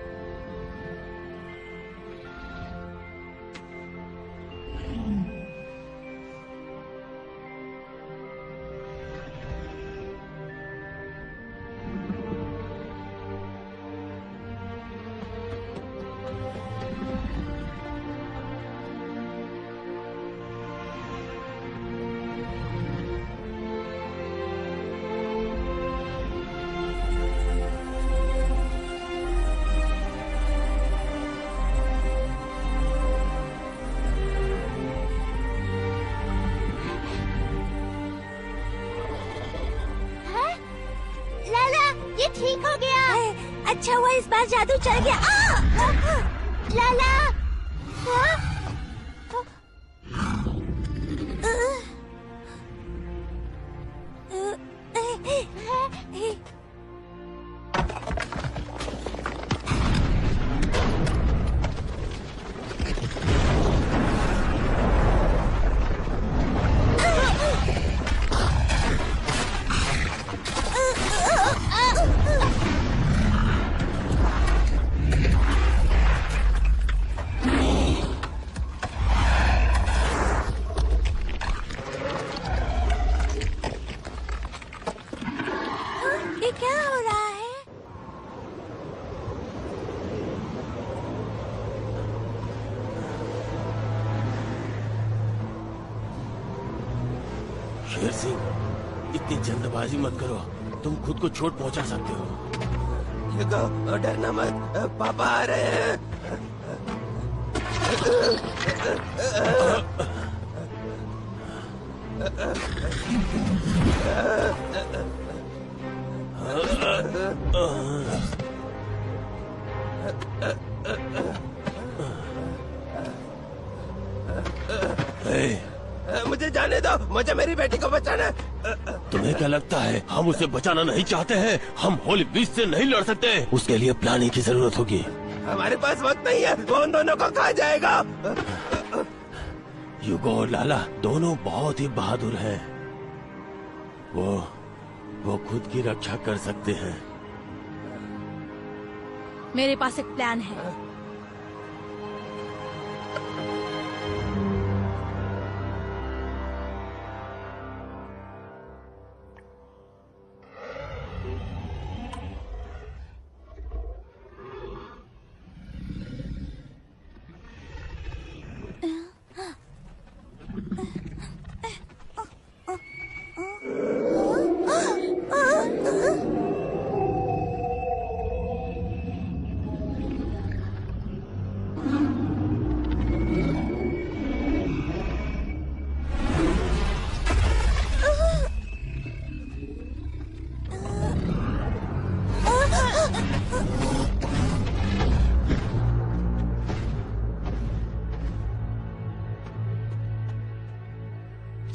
ठीक हो गया। अच्छा हुआ इस बार जादू चल गया। लाला शेर सिंह, इतनी जल्दबाजी मत करो, तुम खुद को चोट पहुंचा सकते हो। ह्यूगो, डरना मत, पापा आ रहे हैं। मुझे जाने दो, मुझे मेरी बेटी को बचाना। तुम्हें क्या लगता है हम उसे बचाना नहीं चाहते हैं? हम होली बीच से नहीं लड़ सकते, उसके लिए प्लानिंग की जरूरत होगी। हमारे पास वक्त नहीं है, वो उन दोनों को खा जाएगा। ह्यूगो और लाला दोनों बहुत ही बहादुर हैं। वो खुद की रक्षा कर सकते हैं। मेरे पास एक प्लान है।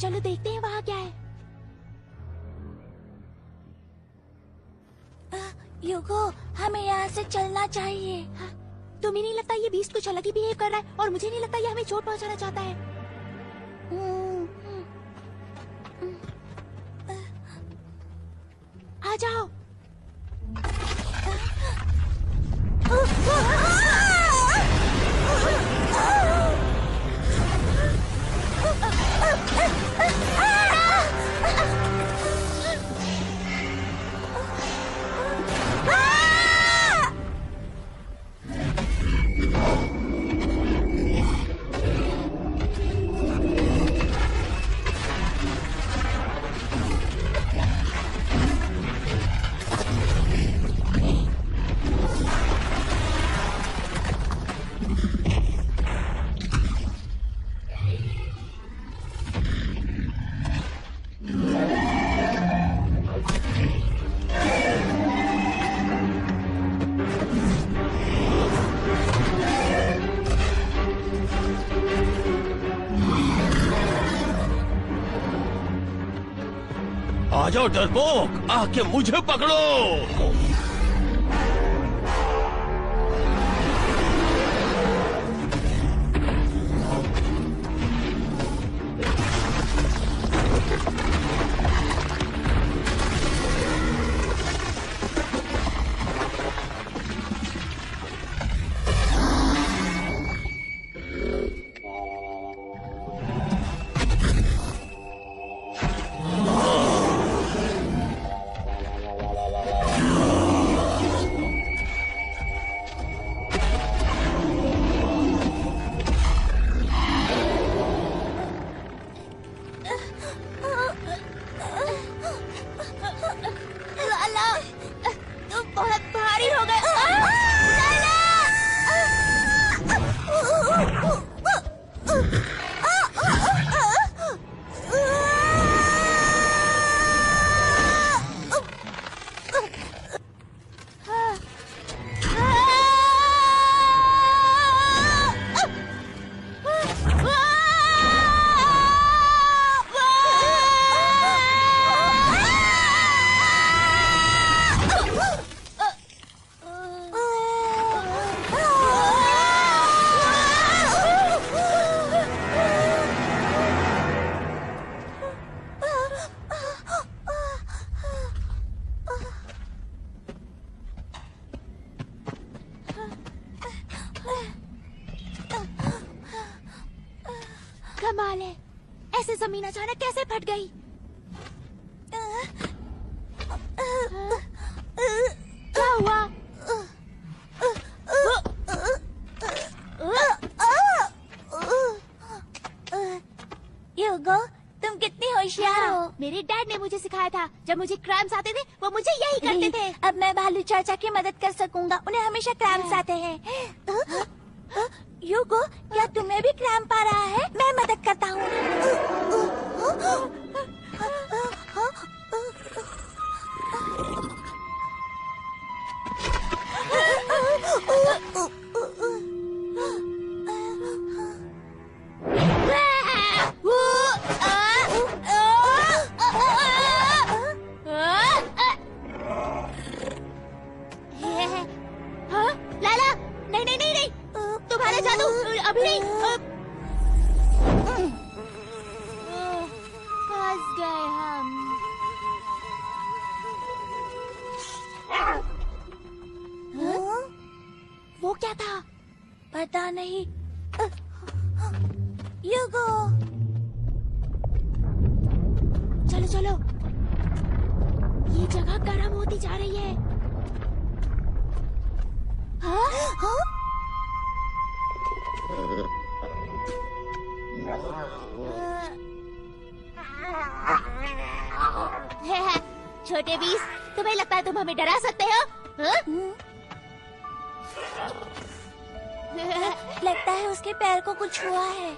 चलो देखते हैं वहाँ क्या है। ह्यूगो, हमें यहाँ से चलना चाहिए। हाँ, तुम्हें नहीं लगता ये बीस्ट कुछ अलग ही बिहेव कर रहा है? और मुझे नहीं लगता ये हमें चोट पहुँचाना चाहता है। आ जाओ। आ जाओ डरपोक, आके मुझे पकड़ो। कमाल है, ऐसे जमीन अचानक कैसे फट गई? क्या हुआ? ह्यूगो, तुम कितनी होशियार हो। मेरे डैड ने मुझे सिखाया था, जब मुझे क्रैम्स आते थे वो मुझे यही करते थे। अब मैं भालू चाचा की मदद कर सकूंगा, उन्हें हमेशा क्रैम्स आते हैं। ह्यूगो, क्या तुम्हें भी क्रैम्प आ रहा है? मैं मदद करता हूँ। लाला, नहीं नहीं नहीं नहीं, तुम्हारा जादू अभी नहीं। फंस गए हम। वो क्या था? पता नहीं। ह्यूगो, चलो चलो, ये जगह गर्म होती जा रही है। हाँ? हाँ? छोटे बीस, तुम्हें लगता है तुम हमें डरा सकते हो? हाँ? लगता है उसके पैर को कुछ हुआ है।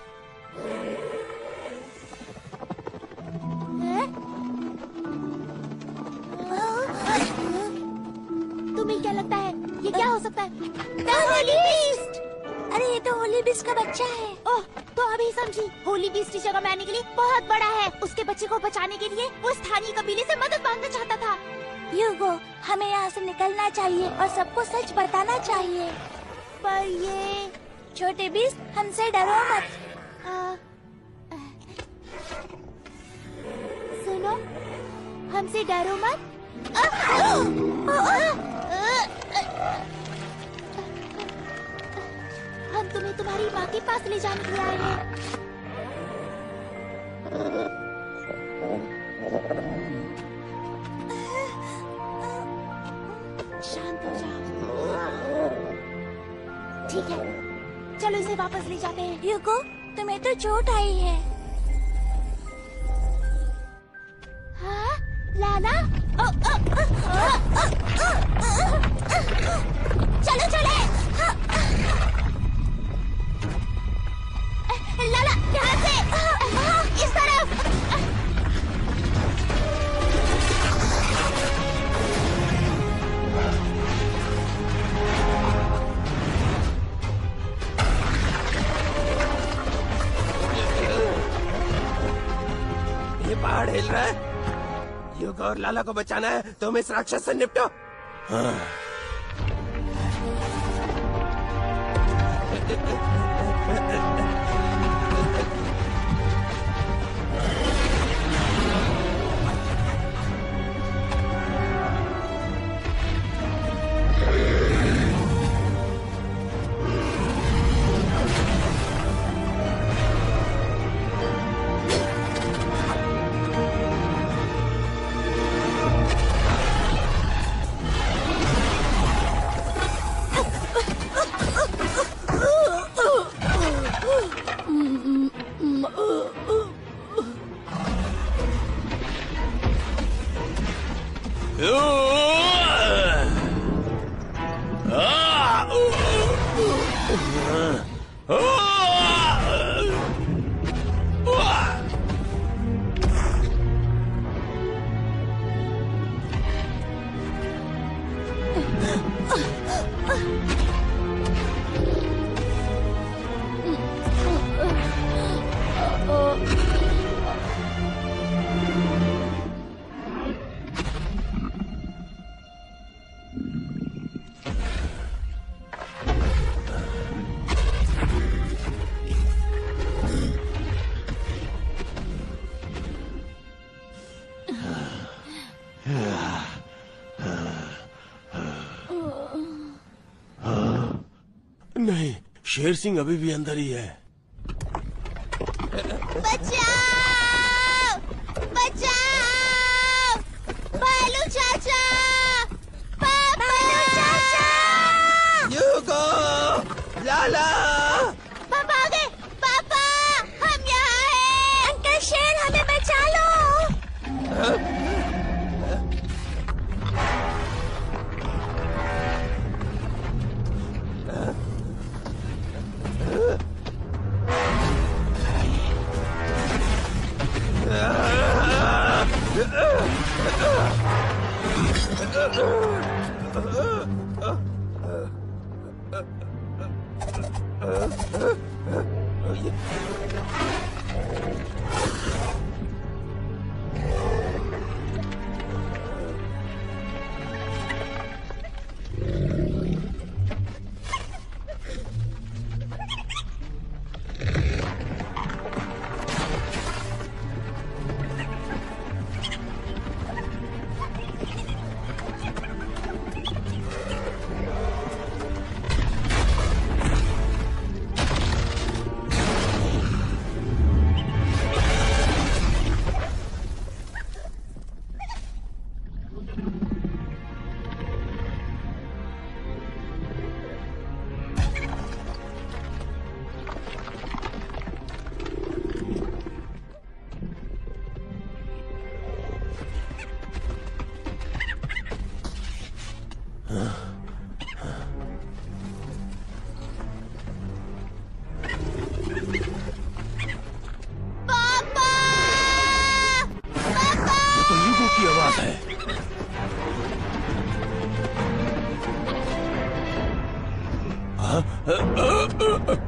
तुम्हें क्या लगता है ये क्या हो सकता है? होली बीस्ट! अरे ये तो होली बीस्ट का बच्चा है। ओह, तो अभी समझी। होली बीस्ट की जगह में आने के लिए बहुत बड़ा है। उसके बच्चे को बचाने के लिए वो स्थानीय कबीले से मदद मांगना चाहता था। ह्यूगो, हमें यहाँ से निकलना चाहिए और सबको सच बताना चाहिए। पर ये छोटे बीस्ट, हमसे डरो मत। सुनो, हमसे डरो मत। हम तुम्हें तुम्हारी माँ के पास ले जाने के लिए आए हैं। शांत हो जाओ। ठीक है, चलो इसे वापस ले जाते हैं। ह्यूगो, तुम्हें तो चोट आई है। हाँ, लाला? चलो चले। लाला, ध्यान से, इस तरफ। ये पहाड़ हिल रहा है। ह्यूगो और लाला को बचाना है, तुम इस राक्षस से निपटो। नहीं, शेर सिंह अभी भी अंदर ही है। बचाओ! बचाओ! बालू चाचा! पापा! बालू चाचा! यूगो, लाला, पापा आ गए! पापा! हम यहाँ हैं! अंकल शेर, हमें बचा लो!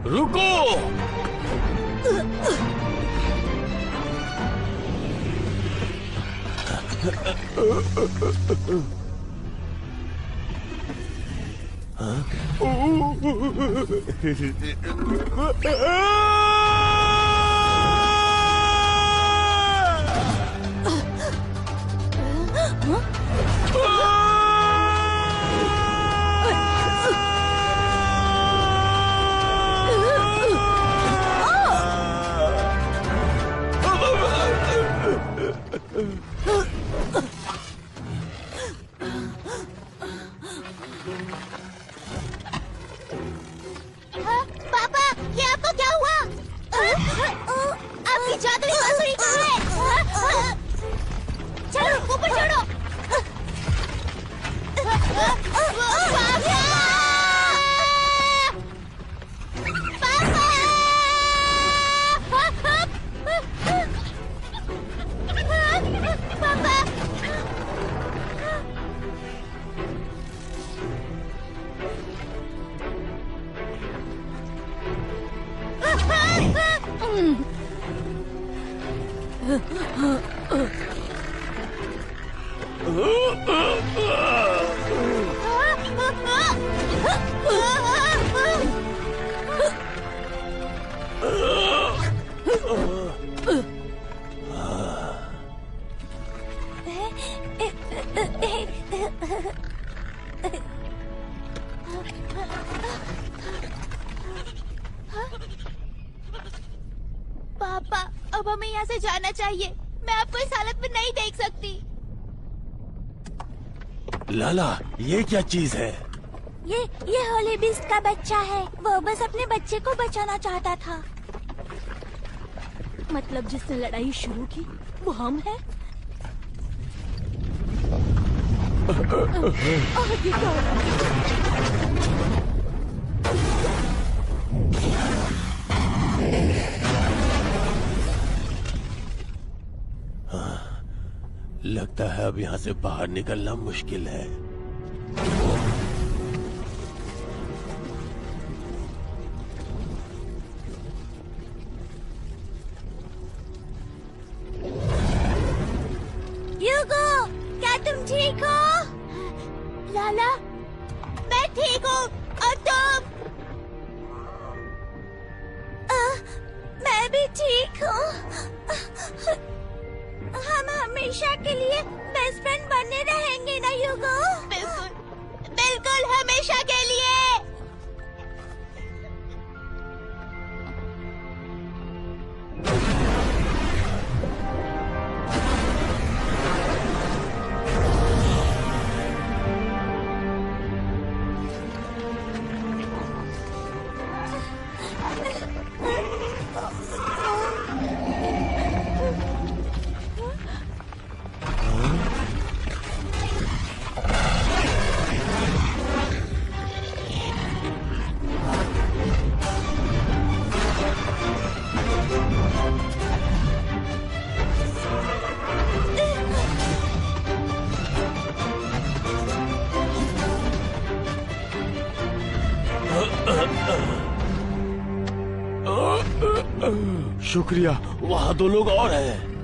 रुको! पापा, ये आपको क्या हुआ? आपकी जादुई बांसुरी कहाँ है? चलो ऊपर चढ़ो। पापा, अब हमें यहाँ से जाना चाहिए। मैं आपको इस हालत में नहीं देख सकती। लाला, ये क्या चीज है? ये होली बिस्ट का बच्चा है। वो बस अपने बच्चे को बचाना चाहता था। मतलब जिसने लड़ाई शुरू की वो हम हैं। लगता है अब यहाँ से बाहर निकलना मुश्किल है। यूगो, क्या तुम ठीक हो? लाला, मैं ठीक हूँ। और तुम? मैं भी ठीक हूँ। हम हमेशा के लिए बेस्ट फ्रेंड बने रहेंगे ना यूगो? बिल्कुल, बिल्कुल हमेशा के लिए। शुक्रिया, वहाँ 2 लोग और हैं।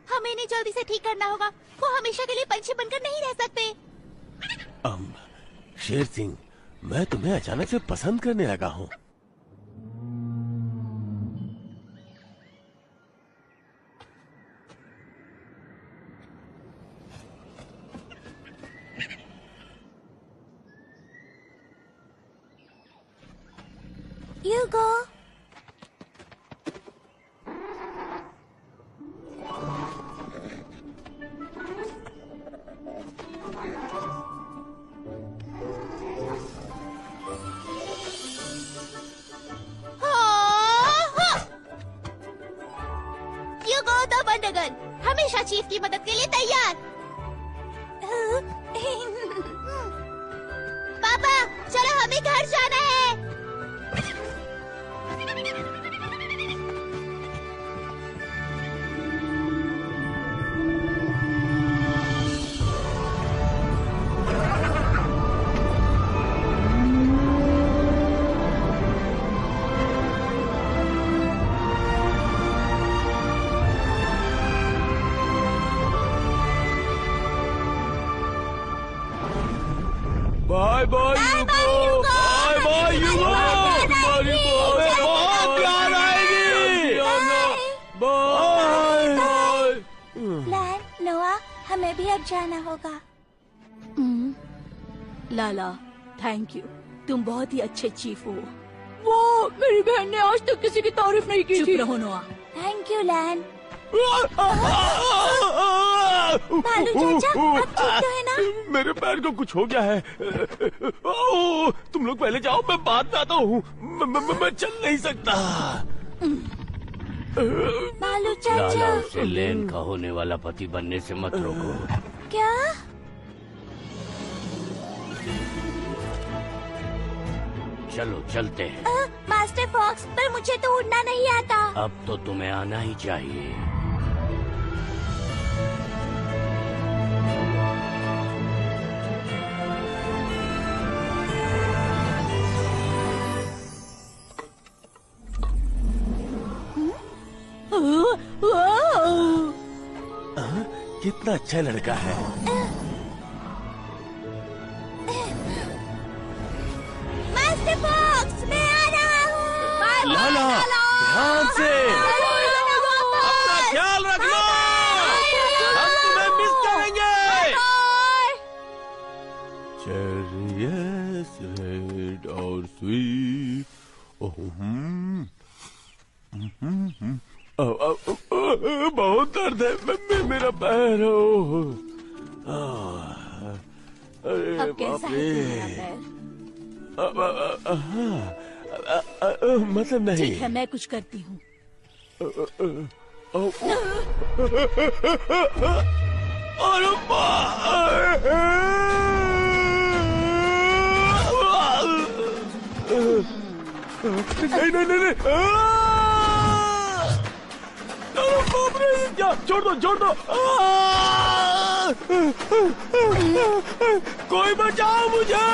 हमें इन्हें जल्दी से ठीक करना होगा। वो हमेशा के लिए पंछी बनकर नहीं रह सकते। शेर सिंह, मैं तुम्हें अचानक से पसंद करने लगा हूँ। Hugo. Hugo the Wondergirl, हमेशा चीफ की मदद के लिए तैयार। पापा, चलो हमें घर जाना है। बाय बाय यूगो, बाय बाय यूगो, तुम्हारी बहुत प्यार आएगी। Bye bye. लैन, नोआ, हमें भी अब जाना होगा। लाला, थैंक यू, तुम बहुत ही अच्छे चीफ हो। वो मेरी बहन ने आज तक किसी की तारीफ नहीं की थी। चुप रहो नोआ। थैंक यू लैन। भालू चाचा, आप ठीक तो है ना? मेरे पैर को कुछ हो गया है। तुम लोग पहले जाओ, मैं बाद में आता हूँ। मैं चल नहीं सकता। भालू चाचा। लाला, उसे लेन का होने वाला पति बनने से मत रोको। क्या? चलो चलते हैं। मास्टर फॉक्स, पर मुझे तो उड़ना नहीं आता। अब तो तुम्हें आना ही चाहिए। कितना अच्छा लड़का है। मास्टर फॉक्स, मैं आ रहा हूँ। लाला, ध्यान से। वाइट और स्वीट। बहुत दर्द है मेरा पैर। अरे अब कैसा बाप है रे। तुम्हारा पैर? मतलब नहीं। ठीक है, मैं कुछ करती हूँ। अरे नहीं नहीं नहीं, बाप रे, क्या, छोड़ दो छोड़ दो। कोई बचाओ मुझे।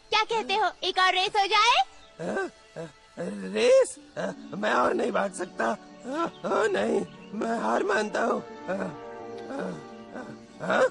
क्या कहते हो, एक और रेस हो जाए? रेस? मैं और नहीं भाग सकता। नहीं, मैं हार मानता हूँ। हाँ?